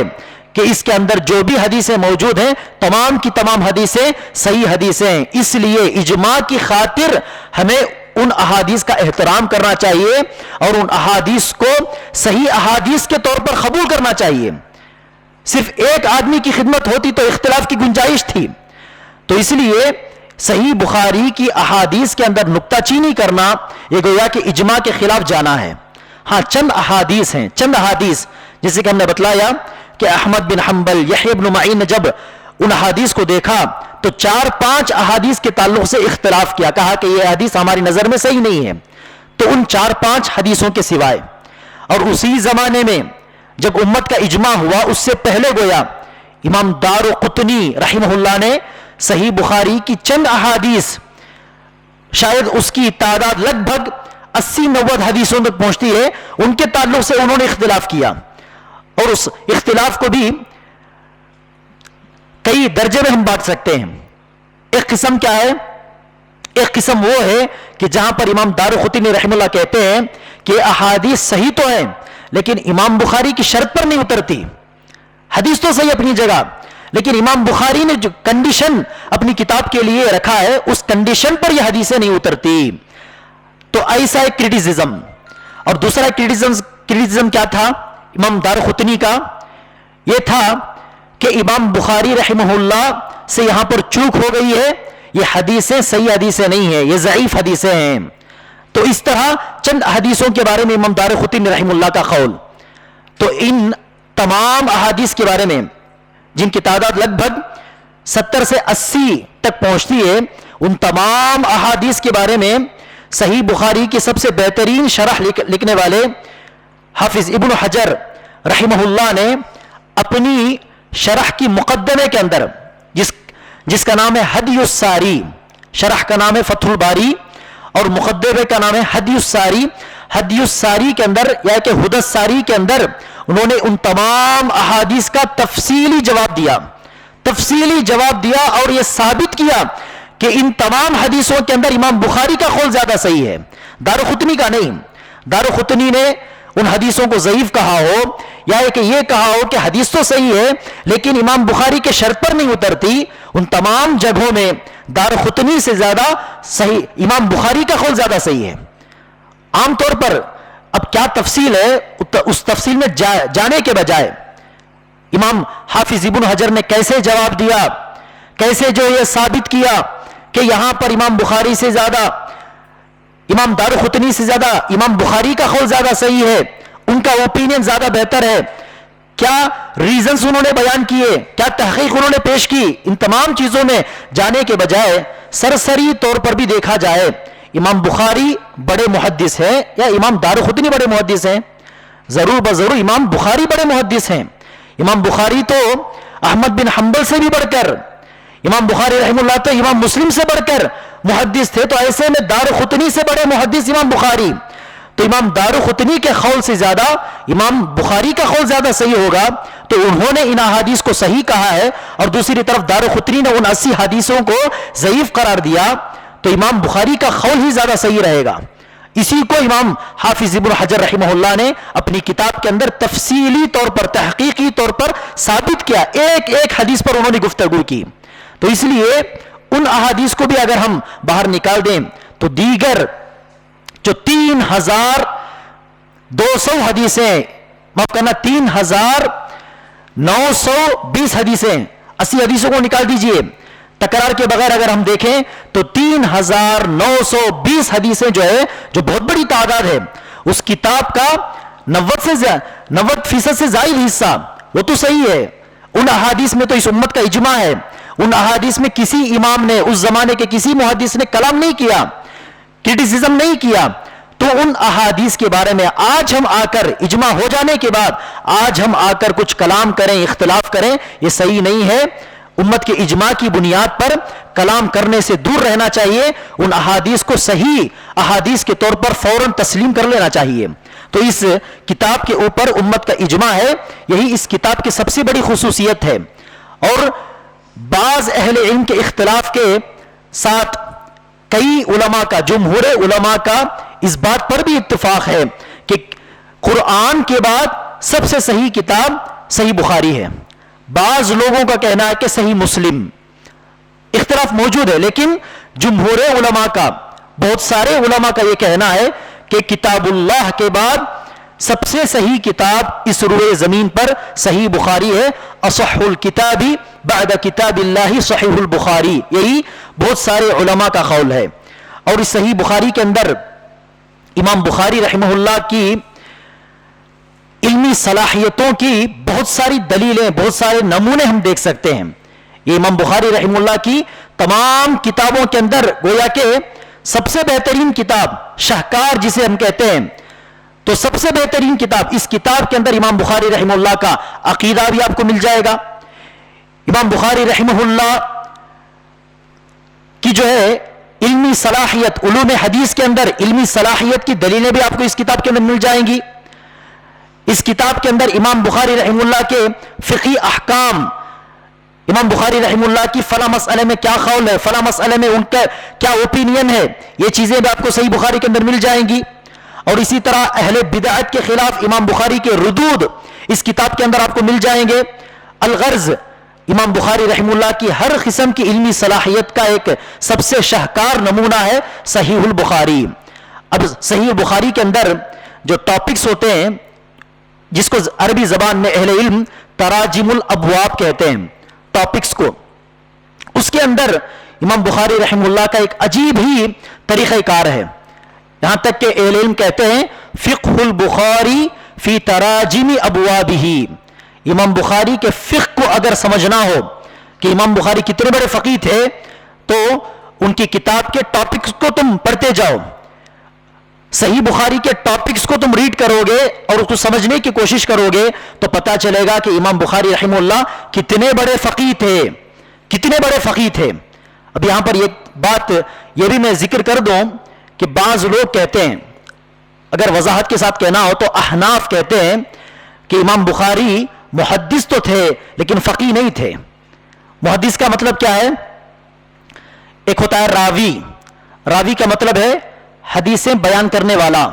کہ اس کے اندر جو بھی حدیثیں موجود ہیں تمام کی تمام حدیثیں صحیح حدیثیں ہیں. اس لیے اجماع کی خاطر ہمیں ان احادیث کا احترام کرنا چاہیے اور ان احادیث کو صحیح احادیث کے طور پر قبول کرنا چاہیے. صرف ایک آدمی کی خدمت ہوتی تو اختلاف کی گنجائش تھی. تو اس لیے صحیح بخاری کی احادیث کے اندر نکتہ چینی کرنا یہ گویا کہ اجماع کے خلاف جانا ہے. ہاں چند احادیث ہیں، چند احادیث جیسے کہ ہم نے بتلایا کہ احمد بن حنبل، یحییٰ بن معین نے جب ان احادیث کو دیکھا تو 4-5 احادیث کے تعلق سے اختلاف کیا، کہا کہ یہ حدیث ہماری نظر میں صحیح نہیں ہے. تو ان 4-5 حدیثوں کے سوائے، اور اسی زمانے میں جب امت کا اجماع ہوا اس سے پہلے گویا امام دارقطنی رحمہ اللہ نے صحیح بخاری کی چند احادیث، شاید اس کی تعداد لگ بھگ 80-90 حدیثوں تک پہنچتی ہے، ان کے تعلق سے انہوں نے اختلاف کیا. اور اس اختلاف کو بھی کئی درجے میں ہم بانٹ سکتے ہیں. ایک قسم کیا ہے؟ ایک قسم وہ ہے کہ جہاں پر امام دارقطنی رحمہ اللہ کہتے ہیں کہ احادیث صحیح تو ہیں لیکن امام بخاری کی شرط پر نہیں اترتی. حدیث تو صحیح اپنی جگہ، لیکن امام بخاری نے جو کنڈیشن اپنی کتاب کے لیے رکھا ہے اس کنڈیشن پر یہ حدیثیں نہیں اترتی. تو ایسا ایک کریٹیسزم. اور دوسرا کریٹیسزم کیا تھا امام دارقطنی کا؟ یہ تھا کہ امام بخاری رحمہ اللہ سے یہاں پر چوک ہو گئی ہے، یہ حدیثیں صحیح حدیثیں نہیں ہیں، یہ ضعیف حدیثیں ہیں. تو اس طرح چند حدیثوں کے بارے میں امام دارقطنی رحمہ اللہ کا قول. تو ان تمام احادیث کے بارے میں جن کی تعداد لگ بھگ 70 سے 80 تک پہنچتی ہے، ان تمام احادیث کے بارے میں صحیح بخاری کی سب سے بہترین شرح لکھنے والے حافظ ابن حجر رحمہ اللہ نے اپنی شرح کی مقدمے کے اندر جس کا نام ہے ہدی الساری، شرح کا نام ہے فتح الباری اور مقدمے کا نام ہے ہدی الساری. ہدی الساری کے اندر یا کہ ہدی الساری کے اندر انہوں نے ان تمام احادیث کا تفصیلی جواب دیا اور یہ ثابت کیا کہ ان تمام حدیثوں کے اندر امام بخاری کا قول زیادہ صحیح ہے، دارقطنی کا نہیں. دارقطنی نے ان حدیثوں کو ضعیف کہا ہو یا کہ یہ کہا ہو کہ حدیث تو صحیح ہے لیکن امام بخاری کے شرط پر نہیں اترتی، ان تمام جگہوں میں دارقطنی سے زیادہ صحیح امام بخاری کا قول زیادہ صحیح ہے. عام طور پر اب کیا تفصیل ہے، اس تفصیل میں جانے کے بجائے امام حافظ ابن حجر نے کیسے جواب دیا، کیسے جو یہ ثابت کیا کہ یہاں پر امام بخاری سے زیادہ، امام دارقطنی سے زیادہ امام بخاری کا قول زیادہ صحیح ہے، ان کا اوپینین زیادہ بہتر ہے، کیا ریزنز انہوں نے بیان کیے، کیا تحقیق انہوں نے پیش کی، ان تمام چیزوں میں جانے کے بجائے سرسری طور پر بھی دیکھا جائے امام بخاری بڑے محدث ہیں یا امام دارقطنی بڑے محدث ہیں؟ ضرور بضرور امام بخاری بڑے محدث ہیں. امام بخاری تو احمد بن حنبل سے بھی بڑھ کر، امام بخاری رحمہ اللہ تو امام مسلم سے بڑھ کر محدث تھے، تو ایسے میں دارقطنی سے بڑے محدث امام بخاری. تو امام دارقطنی کے قول سے زیادہ امام بخاری کا قول زیادہ صحیح ہوگا، تو انہوں نے ان احادیث کو صحیح کہا ہے اور دوسری طرف دارقطنی نے ان 80 حدیثوں کو ضعیف قرار دیا، تو امام بخاری کا قول ہی زیادہ صحیح رہے گا. اسی کو امام حافظ ابن حجر رحمہ اللہ نے اپنی کتاب کے اندر تفصیلی طور پر، تحقیقی طور پر ثابت کیا، ایک ایک حدیث پر انہوں نے گفتگو کی. تو اس لیے ان احادیث کو بھی اگر ہم باہر نکال دیں تو دیگر جو 3200 حدیثیں، معاف کرنا 3920 حدیثیں، 80 حدیثوں کو نکال دیجئے، تکرار کے بغیر اگر ہم دیکھیں تو 3920 حدیثیں جو ہے، جو بہت بڑی تعداد ہے، اس کتاب کا 90% سے زائد حصہ وہ تو صحیح ہے. ان احادیث میں تو اس امت کا اجماع ہے، ان احادیث میں کسی امام نے، اس زمانے کے کسی محدث نے کلام نہیں کیا، کرٹیسزم نہیں کیا. تو ان احادیث کے بارے میں آج ہم آ کر، اجماع ہو جانے کے بعد آج ہم آ کر کچھ کلام کریں، اختلاف کریں، یہ صحیح نہیں ہے. امت کے اجماع کی بنیاد پر کلام کرنے سے دور رہنا چاہیے، ان احادیث کو صحیح احادیث کے طور پر فوراً تسلیم کر لینا چاہیے. تو اس کتاب کے اوپر امت کا اجماع ہے، یہی اس کتاب کی سب سے بڑی خصوصیت ہے. اور بعض اہل علم کے اختلاف کے ساتھ کئی علماء کا، جمہور علماء کا اس بات پر بھی اتفاق ہے کہ قرآن کے بعد سب سے صحیح کتاب صحیح بخاری ہے. بعض لوگوں کا کہنا ہے کہ صحیح مسلم. اختلاف موجود ہے، لیکن جمہور علماء کا، بہت سارے علماء کا یہ کہنا ہے کہ کتاب اللہ کے بعد سب سے صحیح کتاب اس روئے زمین پر صحیح بخاری ہے. اصح الکتاب بعد کتاب اللہ صحیح البخاری، یہی بہت سارے علماء کا قول ہے. اور اس صحیح بخاری کے اندر امام بخاری رحمہ اللہ کی علمی صلاحیتوں کی بہت ساری دلیلیں، بہت سارے نمونے ہم دیکھ سکتے ہیں. یہ امام بخاری رحمہ اللہ کی تمام کتابوں کے اندر گویا کہ سب سے بہترین کتاب شاہکار جسے ہم کہتے ہیں، تو سب سے بہترین کتاب، اس کتاب کے اندر امام بخاری رحمہ اللہ کا عقیدہ بھی آپ کو مل جائے گا. امام بخاری رحمہ اللہ کی جو ہے علمی صلاحیت، علوم حدیث کے اندر علمی صلاحیت کی دلیلیں بھی آپ کو اس کتاب کے اندر مل جائیں گی. اس کتاب کے اندر امام بخاری رحمہ اللہ کے فقہی احکام، امام بخاری رحمہ اللہ کی فلاں مسئلے میں کیا قول ہے، فلاں مسئلے میں ان کا کیا اوپینین ہے، یہ چیزیں بھی آپ کو صحیح بخاری کے اندر مل جائیں گی. اور اسی طرح اہل بدعت کے خلاف امام بخاری کے ردود اس کتاب کے اندر آپ کو مل جائیں گے. الغرض امام بخاری رحمہ اللہ کی ہر قسم کی علمی صلاحیت کا ایک سب سے شاہکار نمونہ ہے صحیح البخاری. اب صحیح البخاری کے اندر جو ٹاپکس ہوتے ہیں، جس کو عربی زبان میں اہل علم تراجم الابواب کہتے ہیں، ٹاپکس کو، اس کے اندر امام بخاری رحمہ اللہ کا ایک عجیب ہی طریقہ کار ہے. یہاں تک کہ اہل علم کہتے ہیں فقہ البخاری فی تراجم ابوابہ. امام بخاری کے فقہ کو اگر سمجھنا ہو کہ امام بخاری کتنے بڑے فقیہ تھے، تو ان کی کتاب کے ٹاپکس کو تم پڑھتے جاؤ. صحیح بخاری کے ٹاپکس کو تم ریڈ کرو گے اور اس کو سمجھنے کی کوشش کرو گے تو پتا چلے گا کہ امام بخاری رحمہ اللہ کتنے بڑے فقیہ تھے، کتنے بڑے فقیہ تھے. اب یہاں پر ایک بات یہ بھی میں ذکر کر دوں کہ بعض لوگ کہتے ہیں، اگر وضاحت کے ساتھ کہنا ہو تو احناف کہتے ہیں کہ امام بخاری محدث تو تھے لیکن فقیہ نہیں تھے. محدث کا مطلب کیا ہے؟ ایک ہوتا ہے راوی، راوی کا مطلب ہے حدیثیں بیان کرنے والا،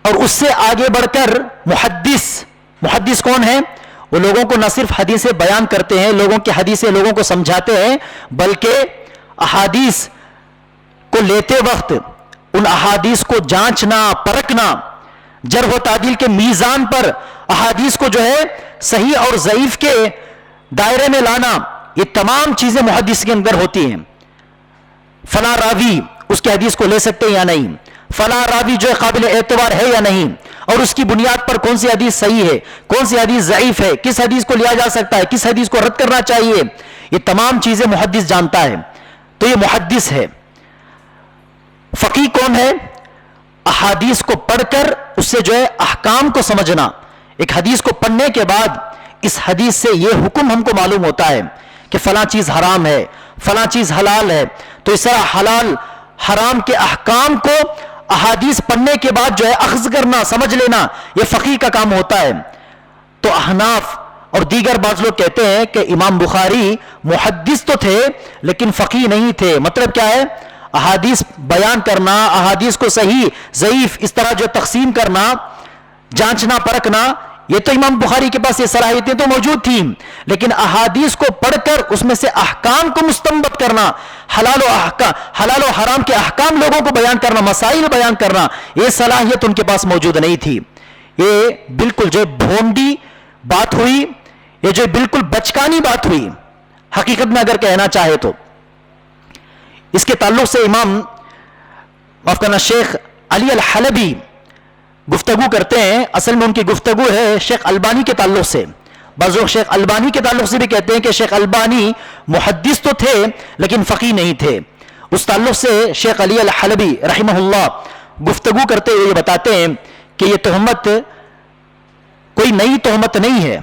اور اس سے آگے بڑھ کر محدث. محدث کون ہے؟ وہ لوگوں کو نہ صرف حدیثیں بیان کرتے ہیں، لوگوں کی حدیثیں لوگوں کو سمجھاتے ہیں، بلکہ احادیث کو لیتے وقت ان احادیث کو جانچنا، پرکھنا، جرح و تعدیل کے میزان پر احادیث کو جو ہے صحیح اور ضعیف کے دائرے میں لانا، یہ تمام چیزیں محدث کے اندر ہوتی ہیں. فلاں راوی اس کی حدیث کو لے سکتے ہیں یا نہیں، فلاں راوی جو ہے قابل اعتبار ہے یا نہیں، اور اس کی بنیاد پر کون سی حدیث صحیح ہے، کون سی حدیث ضعیف ہے، کس حدیث کو لیا جا سکتا ہے، کس حدیث کو رد کرنا چاہیے، یہ تمام چیزیں محدث جانتا ہے. تو یہ محدث ہے. فقیہ کون ہے؟ احادیث کو پڑھ کر اس سے جو ہے احکام کو سمجھنا. ایک حدیث کو پڑھنے کے بعد اس حدیث سے یہ حکم ہم کو معلوم ہوتا ہے کہ فلاں چیز حرام ہے، فلاں چیز حلال ہے، تو اس طرح حلال حرام کے احکام کو احادیث پڑھنے کے بعد جو ہے اخذ کرنا، سمجھ لینا، یہ فقیہ کا کام ہوتا ہے. تو احناف اور دیگر بعض لوگ کہتے ہیں کہ امام بخاری محدث تو تھے لیکن فقیہ نہیں تھے. مطلب کیا ہے؟ احادیث بیان کرنا، احادیث کو صحیح ضعیف اس طرح جو تقسیم کرنا، جانچنا، پرکھنا، یہ تو امام بخاری کے پاس یہ صلاحیتیں تو موجود تھیں، لیکن احادیث کو پڑھ کر اس میں سے احکام کو مستنبط کرنا، حلال و حرام کے احکام لوگوں کو بیان کرنا، مسائل بیان کرنا، یہ صلاحیت ان کے پاس موجود نہیں تھی. یہ بالکل جو بھونڈی بات ہوئی، یہ جو بالکل بچکانی بات ہوئی حقیقت میں اگر کہنا چاہے تو. اس کے تعلق سے امام معاف کرنا شیخ علی الحلبی گفتگو کرتے ہیں. اصل میں ان کی گفتگو ہے شیخ البانی کے تعلق سے. بعض لوگ شیخ البانی کے تعلق سے بھی کہتے ہیں کہ شیخ البانی محدث تو تھے لیکن فقیہ نہیں تھے. اس تعلق سے شیخ علی الحلبی رحمہ اللہ گفتگو کرتے ہوئے یہ بتاتے ہیں کہ یہ تہمت کوئی نئی تہمت نہیں ہے،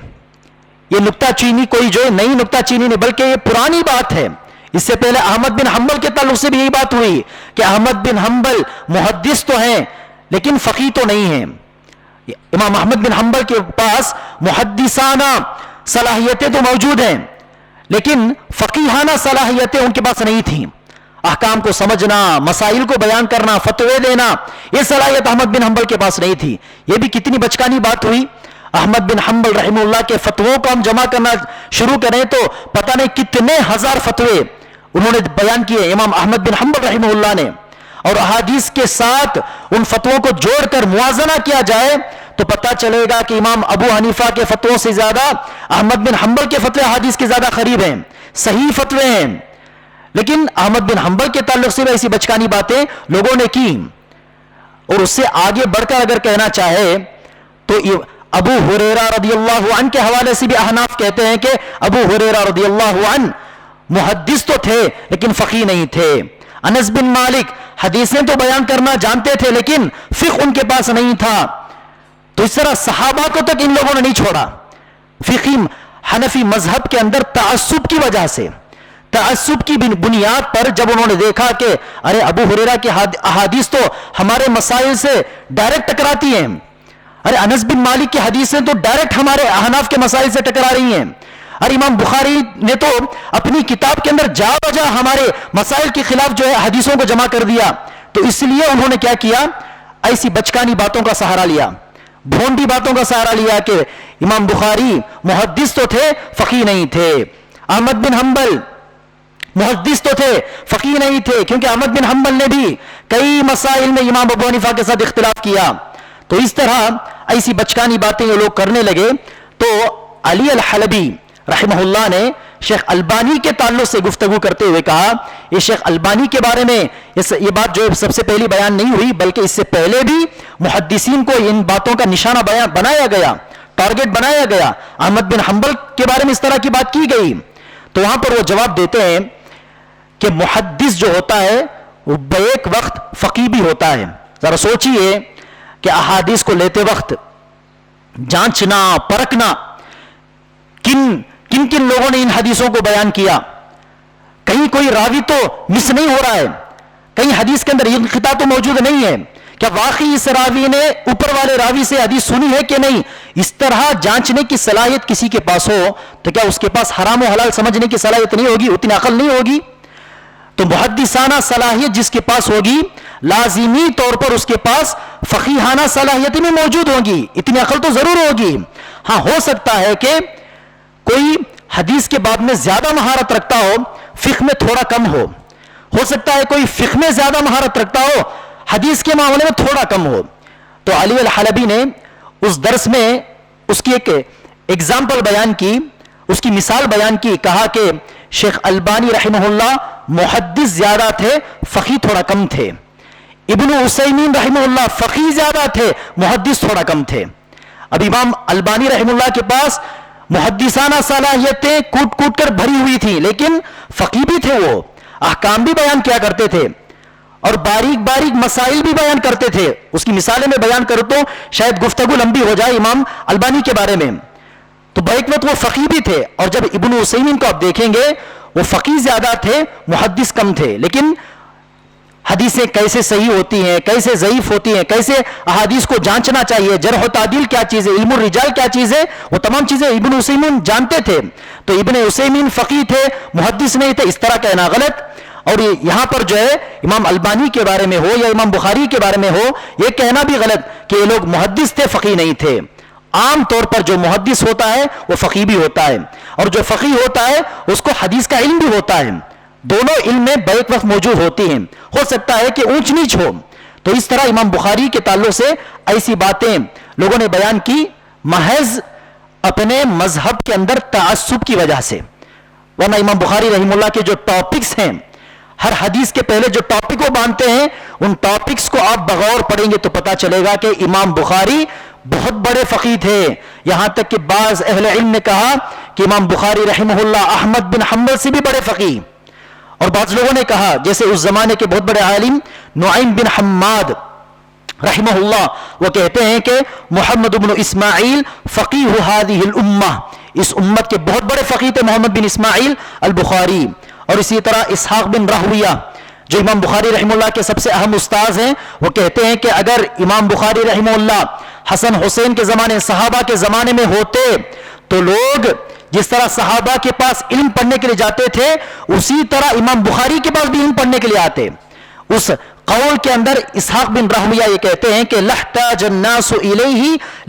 یہ نکتہ چینی کوئی جو نئی نکتہ چینی نہیں، بلکہ یہ پرانی بات ہے. اس سے پہلے احمد بن حنبل کے تعلق سے بھی یہی بات ہوئی کہ احمد بن حنبل محدث تو ہیں لیکن فقیہ تو نہیں ہیں. امام احمد بن حنبل کے پاس محدثانہ صلاحیتیں تو موجود ہیں لیکن فقیہانہ صلاحیتیں ان کے پاس نہیں تھیں. احکام کو سمجھنا، مسائل کو بیان کرنا، فتوے دینا، یہ صلاحیت احمد بن حنبل کے پاس نہیں تھی. یہ بھی کتنی بچکانی بات ہوئی. احمد بن حنبل رحمہ اللہ کے فتووں کو ہم جمع کرنا شروع کریں تو پتہ نہیں کتنے ہزار فتوے انہوں نے بیان کیے امام احمد بن حنبل رحمہ اللہ نے. اور احادیث کے ساتھ ان فتووں کو جوڑ کر موازنہ کیا جائے تو پتہ چلے گا کہ امام ابو حنیفہ کے فتووں سے زیادہ احمد بن حنبل کے فتوے احادیث کے زیادہ قریب ہیں، صحیح فتوے ہیں. لیکن احمد بن حنبل کے تعلق سے بھی ایسی بچکانی باتیں لوگوں نے کی. اور اس سے آگے بڑھ کر اگر کہنا چاہے تو ابو ہریرہ رضی اللہ عنہ کے حوالے سے بھی احناف کہتے ہیں کہ ابو ہریرہ رضی اللہ عنہ محدث تو تھے لیکن فقیہ نہیں تھے. انس بن مالک حدیثیں تو بیان کرنا جانتے تھے لیکن فقہ ان کے پاس نہیں تھا. تو اس طرح صحابہ کو تک ان لوگوں نے نہیں چھوڑا. فقی حنفی مذہب کے اندر تعصب کی وجہ سے، تعصب کی بنیاد پر جب انہوں نے دیکھا کہ ارے ابو ہریرہ کی احادیث تو ہمارے مسائل سے ڈائریکٹ ٹکراتی ہیں، ارے انس بن مالک کی حدیثیں تو ڈائریکٹ ہمارے احناف کے مسائل سے ٹکرا رہی ہیں، اور امام بخاری نے تو اپنی کتاب کے اندر جا بجا ہمارے مسائل کے خلاف جو ہے حدیثوں کو جمع کر دیا. تو اس لیے انہوں نے کیا کیا، ایسی بچکانی باتوں کا سہارا لیا، بھونڈی باتوں کا سہارا لیا کہ امام بخاری محدث تو تھے فقیہ نہیں تھے. احمد بن حنبل محدث تو تھے فقیہ نہیں تھے، کیونکہ احمد بن حنبل نے بھی کئی مسائل میں امام ابو حنیفہ کے ساتھ اختلاف کیا. تو اس طرح ایسی بچکانی باتیں یہ لوگ کرنے لگے. تو علی الحلبی رحمہ اللہ نے شیخ البانی کے تعلق سے گفتگو کرتے ہوئے کہا، یہ شیخ البانی کے بارے میں یہ بات جو سب سے پہلی بیان نہیں ہوئی، بلکہ اس سے پہلے بھی محدثین کو ان باتوں کا نشانہ بنایا گیا، ٹارگٹ بنایا گیا. احمد بن حنبل کے بارے میں اس طرح کی بات کی گئی. تو وہاں پر وہ جواب دیتے ہیں کہ محدث جو ہوتا ہے وہ بیک وقت فقیہ بھی ہوتا ہے. ذرا سوچئے کہ احادیث کو لیتے وقت جانچنا پرکھنا، کن کن لوگوں نے ان حدیثوں کو بیان کیا. کہیں کوئی راوی تو مس نہیں ہو رہا ہے، کہیں حدیث کے اندر انقطاع تو موجود نہیں ہے. کیا واقعی اس راوی نے اوپر والے راوی سے حدیث سنی ہے کہ نہیں؟ اس طرح جانچنے کی صلاحیت کسی کے پاس ہو تو کیا اس کے پاس حرام و حلال سمجھنے کی صلاحیت نہیں ہوگی؟ اتنی عقل نہیں ہوگی؟ تو محدثانہ صلاحیت جس کے پاس ہوگی لازمی طور پر اس کے پاس فقیہانہ صلاحیتیں بھی موجود ہوں گی، اتنی عقل تو ضرور ہوگی. ہاں، ہو سکتا ہے کہ کوئی حدیث کے باب میں زیادہ مہارت رکھتا ہو، فقہ میں تھوڑا کم ہو سکتا ہے کوئی فقہ میں زیادہ مہارت رکھتا ہو، حدیث کے معاملے میں تھوڑا کم ہو. تو علی الحلبی نے اس درس میں اس کی ایک ایگزامپل بیان کی، اس کی مثال بیان کی. کہا کہ شیخ البانی رحمہ اللہ محدث زیادہ تھے، فقیہ تھوڑا کم تھے. ابن عثیمین رحمہ اللہ فقیہ زیادہ تھے، محدث تھوڑا کم تھے. اب امام البانی رحمہ اللہ کے پاس محدثانہ صلاحیتیں کوٹ کوٹ کر بھری ہوئی تھیں، لیکن فقیہ بھی تھے، وہ احکام بھی بیان کیا کرتے تھے اور باریک باریک مسائل بھی بیان کرتے تھے. اس کی مثالیں میں بیان کروں تو شاید گفتگو لمبی ہو جائے امام البانی کے بارے میں. تو بیک وقت وہ فقیہ بھی تھے. اور جب ابن عثیمین کو آپ دیکھیں گے وہ فقیہ زیادہ تھے، محدث کم تھے. لیکن حدیثیں کیسے صحیح ہوتی ہیں، کیسے ضعیف ہوتی ہیں، کیسے احادیث کو جانچنا چاہیے، جرح و تعدیل کیا چیز ہے، علم الرجال کیا چیز ہے، وہ تمام چیزیں ابن عثیمین جانتے تھے. تو ابن عثیمین فقیہ تھے، محدث نہیں تھے، اس طرح کہنا غلط. اور یہاں پر جو ہے امام البانی کے بارے میں ہو یا امام بخاری کے بارے میں ہو، یہ کہنا بھی غلط کہ یہ لوگ محدث تھے فقیہ نہیں تھے. عام طور پر جو محدث ہوتا ہے وہ فقیہ بھی ہوتا ہے، اور جو فقیہ ہوتا ہے اس کو حدیث کا علم بھی ہوتا ہے. دونوں علم میں بیک وقت موجود ہوتی ہیں. ہو سکتا ہے کہ اونچ نیچ ہو. تو اس طرح امام بخاری کے تعلق سے ایسی باتیں لوگوں نے بیان کی محض اپنے مذہب کے اندر تعصب کی وجہ سے. ورنہ امام بخاری رحمہ اللہ کے جو ٹاپکس ہیں، ہر حدیث کے پہلے جو ٹاپک وہ باندھتے ہیں، ان ٹاپکس کو آپ بغور پڑھیں گے تو پتا چلے گا کہ امام بخاری بہت بڑے فقیہ تھے. یہاں تک کہ بعض اہل علم نے کہا کہ امام بخاری رحمہ اللہ احمد بن حنبل سے بھی بڑے فقیہ. اور بعض لوگوں نے کہا، جیسے اس زمانے کے بہت بڑے عالم نعیم بن حماد رحمہ اللہ، وہ کہتے ہیں کہ محمد بن اسماعیل فقیہ هذه الامہ، اس امت کے بہت بڑے فقیہ تھے محمد بن اسماعیل البخاری. اور اسی طرح اسحاق بن راہویہ جو امام بخاری رحمہ اللہ کے سب سے اہم استاذ ہیں، وہ کہتے ہیں کہ اگر امام بخاری رحمہ اللہ حسن حسین کے زمانے، صحابہ کے زمانے میں ہوتے تو لوگ جس طرح صحابہ کے پاس علم پڑھنے کے لیے جاتے تھے، اسی طرح امام بخاری کے پاس بھی علم پڑھنے کے لیے آتے. اس قول کے اندر اسحاق بن راہویہ یہ کہتے ہیں کہ لَحْتَاجَ النَّاسُ إِلَيْهِ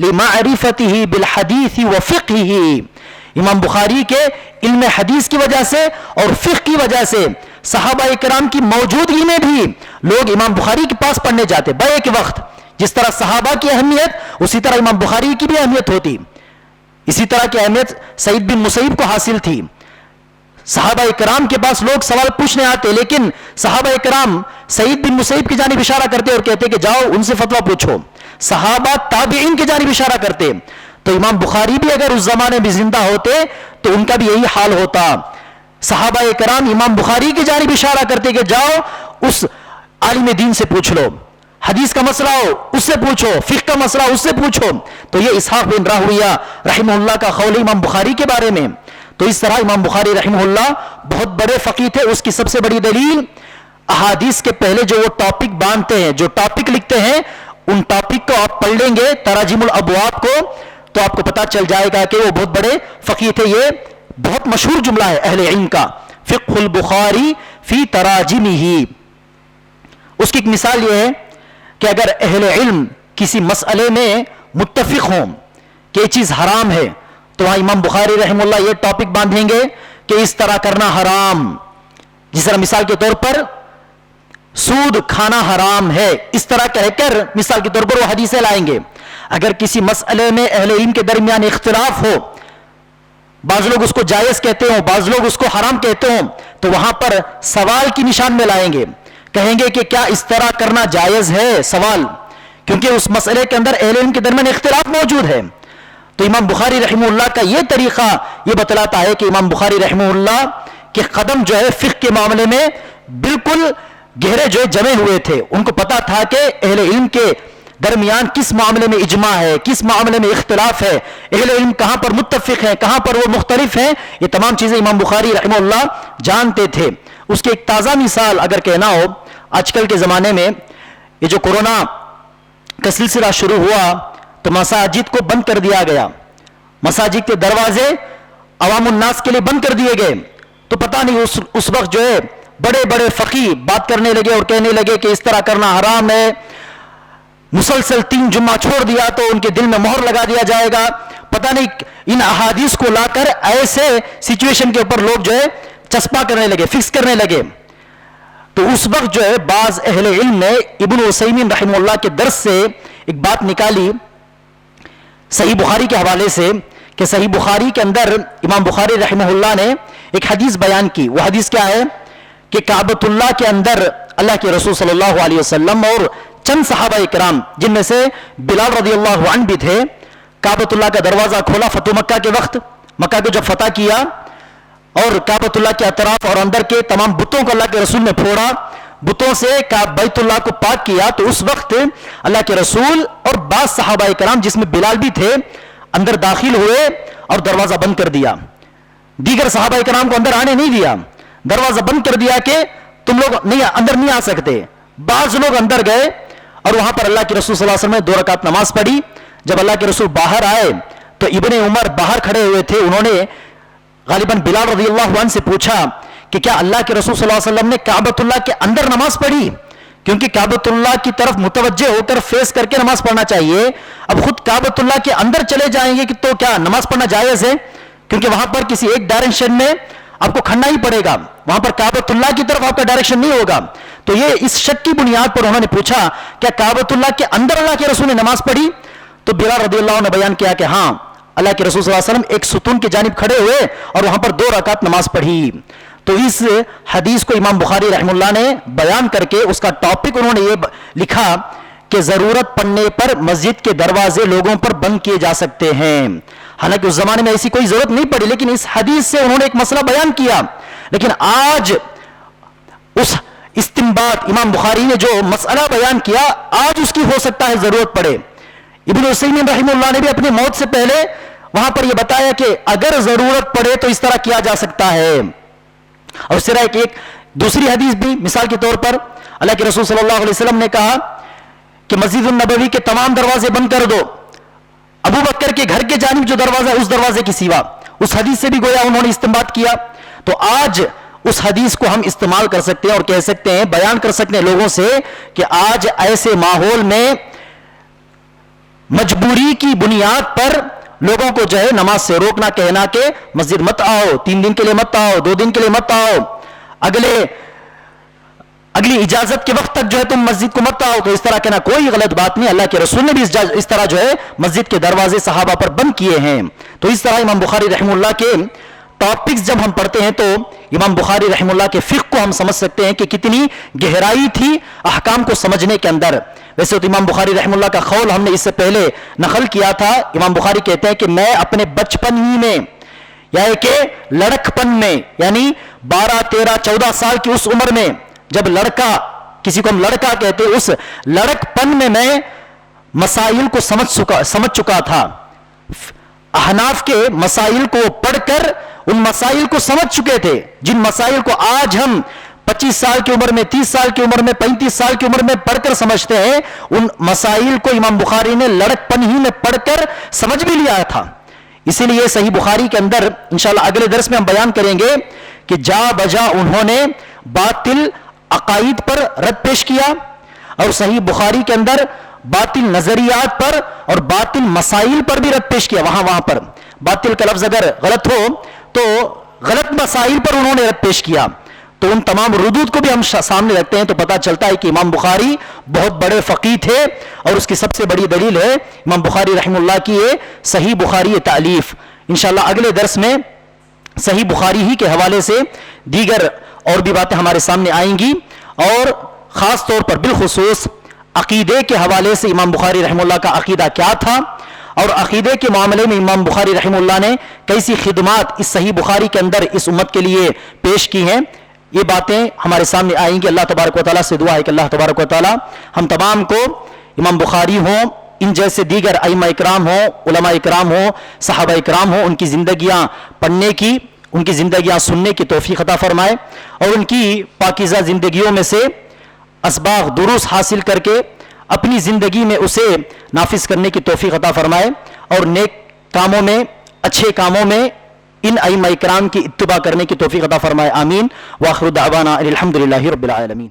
لِمَعْرِفَتِهِ بِالْحَدِيثِ وَفِقْهِهِ. امام بخاری کے علم حدیث کی وجہ سے اور فقہ کی وجہ سے صحابہ کرام کی موجودگی میں بھی لوگ امام بخاری کے پاس پڑھنے جاتے. بیک وقت جس طرح صحابہ کی اہمیت، اسی طرح امام بخاری کی بھی اہمیت ہوتی. اسی طرح کی اہمیت سعید بن مسیب کو حاصل تھی. صحابہ کرام کے پاس لوگ سوال پوچھنے آتے، لیکن صحابہ کرام سعید بن مسیب کی جانب اشارہ کرتے اور کہتے کہ جاؤ ان سے فتویٰ پوچھو. صحابہ تابعین کی جانب اشارہ کرتے. تو امام بخاری بھی اگر اس زمانے میں زندہ ہوتے تو ان کا بھی یہی حال ہوتا. صحابہ کرام امام بخاری کی جانب اشارہ کرتے کہ جاؤ اس عالم دین سے پوچھ لو, حدیث کا مسئلہ ہو اس سے پوچھو, فقہ کا مسئلہ اس سے پوچھو. تو یہ اسحاق بن راہویہ رحمہ اللہ کا قول امام بخاری کے بارے میں. تو اس طرح امام بخاری رحمہ اللہ بہت بڑے فقیہ تھے. اس کی سب سے بڑی دلیل احادیث کے پہلے جو وہ ٹاپک باندھتے ہیں, جو ٹاپک لکھتے ہیں, ان ٹاپک کو آپ پڑھ لیں گے تراجم الابواب کو تو آپ کو پتا چل جائے گا کہ وہ بہت بڑے فقیہ تھے. یہ بہت مشہور جملہ ہے اہل علم کا, فقہ البخاری فی تراجمہ. اس کی ایک مثال یہ ہے کہ اگر اہل علم کسی مسئلے میں متفق ہوں کہ یہ چیز حرام ہے تو وہاں امام بخاری رحمہ اللہ یہ ٹاپک باندھیں گے کہ اس طرح کرنا حرام. جس طرح مثال کے طور پر سود کھانا حرام ہے, اس طرح کہہ کر مثال کے طور پر وہ حدیثیں لائیں گے. اگر کسی مسئلے میں اہل علم کے درمیان اختلاف ہو, بعض لوگ اس کو جائز کہتے ہوں, بعض لوگ اس کو حرام کہتے ہوں, تو وہاں پر سوال کی نشان میں لائیں گے, کہیں گے کہ کیا اس طرح کرنا جائز ہے, سوال, کیونکہ اس مسئلے کے اندر اہل علم کے درمیان اختلاف موجود ہے. تو امام بخاری رحمہ اللہ کا یہ طریقہ یہ بتلاتا ہے کہ امام بخاری رحمہ اللہ کے قدم جو ہے فقہ کے معاملے میں بالکل گہرے جو جمے ہوئے تھے. ان کو پتا تھا کہ اہل علم کے درمیان کس معاملے میں اجماع ہے, کس معاملے میں اختلاف ہے, اہل علم کہاں پر متفق ہیں, کہاں پر وہ مختلف ہیں. یہ تمام چیزیں امام بخاری رحمہ اللہ جانتے تھے. اس کی ایک تازہ مثال اگر کہنا ہو, آج کل کے زمانے میں یہ جو کورونا کا سلسلہ شروع ہوا تو مساجد کو بند کر دیا گیا, مساجد کے دروازے عوام الناس کے لیے بند کر دیے گئے. تو پتہ نہیں اس وقت جو ہے بڑے بڑے فقیہ بات کرنے لگے اور کہنے لگے کہ اس طرح کرنا حرام ہے, مسلسل 3 جمعہ چھوڑ دیا تو ان کے دل میں مہر لگا دیا جائے گا. پتہ نہیں ان احادیث کو لا کر ایسے سچویشن کے اوپر لوگ جو ہے چسپا کرنے لگے, فکس کرنے لگے. تو اس وقت جو ہے بعض اہل علم نے ابن عثیمین رحمہ اللہ کے درس سے ایک بات نکالی صحیح بخاری کے حوالے سے کہ صحیح بخاری کے اندر امام بخاری رحمہ اللہ نے ایک حدیث بیان کی. وہ حدیث کیا ہے کہ کعبۃ اللہ کے اندر اللہ کے رسول صلی اللہ علیہ وسلم اور چند صحابہ کرام جن میں سے بلال رضی اللہ عنہ بھی تھے, کعبۃ اللہ کا دروازہ کھولا فتح مکہ کے وقت, مکہ کو جب فتح کیا اور کعبۃ اللہ کے اطراف اور اندر کے تمام بتوں کو اللہ کے رسول نے پھوڑا, بتوں سے بیت اللہ کو پاک کیا. تو اس وقت اللہ کے رسول اور بعض صحابہ کرام جس میں بلال بھی تھے اندر داخل ہوئے اور دروازہ بند کر دیا. دیگر صحابہ کرام کو اندر آنے نہیں دیا, دروازہ بند کر دیا کہ تم لوگ اندر نہیں آ سکتے. بعض لوگ اندر گئے اور وہاں پر اللہ کے رسول صلی اللہ علیہ وسلم نے 2 رکعت نماز پڑھی. جب اللہ کے رسول باہر آئے تو ابن عمر باہر کھڑے ہوئے تھے, انہوں نے غالباً بلال رضی اللہ عنہ سے پوچھا کہ کیا اللہ کے رسول صلی اللہ علیہ وسلم نے کعبۃ اللہ کے اندر نماز پڑھی, کیونکہ کعبۃ اللہ کی طرف متوجہ ہو کر فیس کر کے نماز پڑھنا چاہیے. اب خود کعبۃ اللہ کے اندر چلے جائیں گے کہ تو کیا نماز پڑھنا جائز ہے, کیونکہ وہاں پر کسی ایک ڈائریکشن میں آپ کو کھڑنا ہی پڑے گا, وہاں پر کعبۃ اللہ کی طرف آپ کا ڈائریکشن نہیں ہوگا. تو یہ اس شک کی بنیاد پر انہوں نے پوچھا کیا کعبۃ اللہ کے اندر اللہ کے رسول نے نماز پڑھی. تو بلال رضی اللہ عنہ نے بیان کیا کہ ہاں اللہ کے رسول صلی اللہ علیہ وسلم ایک ستون کی جانب کھڑے ہوئے اور وہاں پر 2 رکعت نماز پڑھی. تو اس حدیث کو امام بخاری رحمہ اللہ نے بیان کر کے اس کا ٹاپک انہوں نے یہ لکھا کہ ضرورت پڑنے پر مسجد کے دروازے لوگوں پر بند کیے جا سکتے ہیں. حالانکہ اس زمانے میں ایسی کوئی ضرورت نہیں پڑی, لیکن اس حدیث سے انہوں نے ایک مسئلہ بیان کیا. لیکن آج اس استنباط امام بخاری نے جو مسئلہ بیان کیا آج اس کی ہو سکتا ہے ضرورت پڑے. ابن عثیمین رحمہ اللہ نے بھی اپنی موت سے پہلے وہاں پر یہ بتایا کہ اگر ضرورت پڑے تو اس طرح کیا جا سکتا ہے. اور اس طرح ایک دوسری حدیث بھی مثال کے طور پر اللہ کے رسول صلی اللہ علیہ وسلم نے کہا کہ مسجد النبوی کے تمام دروازے بند کر دو, ابو بکر کے گھر کے جانب جو دروازہ ہے اس دروازے کے سوا. اس حدیث سے بھی گویا انہوں نے استنباط کیا. تو آج اس حدیث کو ہم استعمال کر سکتے ہیں اور کہہ سکتے ہیں, بیان کر سکتے ہیں لوگوں سے کہ آج ایسے ماحول میں مجبوری کی بنیاد پر لوگوں کو جو ہے نماز سے روکنا, کہنا کہ مسجد مت آؤ, 3 دن کے لیے مت آؤ, 2 دن کے لیے مت آؤ, اگلی اجازت کے وقت تک جو ہے تم مسجد کو مت آؤ. تو اس طرح کہنا کوئی غلط بات نہیں. اللہ کے رسول نے بھی اس طرح جو ہے مسجد کے دروازے صحابہ پر بند کیے ہیں. تو اس طرح امام بخاری رحمہ اللہ کے ٹاپکس جب ہم پڑھتے ہیں تو امام بخاری رحمہ اللہ کے فقہ کو ہم سمجھ سکتے ہیں کہ کتنی گہرائی تھی احکام کو سمجھنے کے اندر. ویسے تو امام بخاری رحمہ اللہ کا قول ہم نے اس سے پہلے نقل کیا تھا. امام بخاری کہتے ہیں کہ میں اپنے بچپن ہی میں یعنی کہ لڑکپن میں یعنی 12 13 14 سال کی اس عمر میں جب لڑکا کسی کو ہم لڑکا کہتے اس لڑکپن میں مسائل کو سمجھ چکا تھا. احناف کے مسائل کو پڑھ کر ان مسائل کو سمجھ چکے تھے جن مسائل کو آج ہم 25 سال کی عمر میں 30 سال کی عمر میں 35 سال کی عمر میں پڑھ کر سمجھتے ہیں. ان مسائل کو امام بخاری نے لڑکپن ہی میں پڑھ کر سمجھ بھی لیا تھا. اسی لیے صحیح بخاری کے اندر انشاءاللہ اگلے درس میں ہم بیان کریں گے کہ جا بجا انہوں نے باطل عقائد پر رد پیش کیا اور صحیح بخاری کے اندر باطل نظریات پر اور باطل مسائل پر بھی رد پیش کیا. وہاں پر باطل کا لفظ اگر غلط ہو تو غلط مسائل پر انہوں نے رد پیش کیا. تو ان تمام ردود کو بھی ہم سامنے رکھتے ہیں تو پتہ چلتا ہے کہ امام بخاری بہت بڑے فقیہ تھے اور اس کی سب سے بڑی دلیل ہے امام بخاری رحمہ اللہ کی یہ صحیح بخاری تعلیف. انشاءاللہ اگلے درس میں صحیح بخاری ہی کے حوالے سے دیگر اور بھی باتیں ہمارے سامنے آئیں گی اور خاص طور پر بالخصوص عقیدے کے حوالے سے امام بخاری رحمہ اللہ کا عقیدہ کیا تھا اور عقیدے کے معاملے میں امام بخاری رحمہ اللہ نے کیسی خدمات اس صحیح بخاری کے اندر اس امت کے لیے پیش کی ہیں. یہ باتیں ہمارے سامنے آئیں گی. اللہ تبارک و تعالیٰ سے دعا ہے کہ اللہ تبارک و تعالیٰ ہم تمام کو امام بخاری ہوں ان جیسے دیگر ائمہ اکرام ہوں علماء اکرام ہوں صحابہ اکرام ہوں ان کی زندگیاں پڑھنے کی ان کی زندگیاں سننے کی توفیق عطا فرمائے اور ان کی پاکیزہ زندگیوں میں سے اسباغ دروس حاصل کر کے اپنی زندگی میں اسے نافذ کرنے کی توفیق عطا فرمائے اور نیک کاموں میں اچھے کاموں میں ان ائمہ اکرام کی اتباع کرنے کی توفیق عطا فرمائے. آمین. وآخر دعوانا الحمدللہ رب العالمین.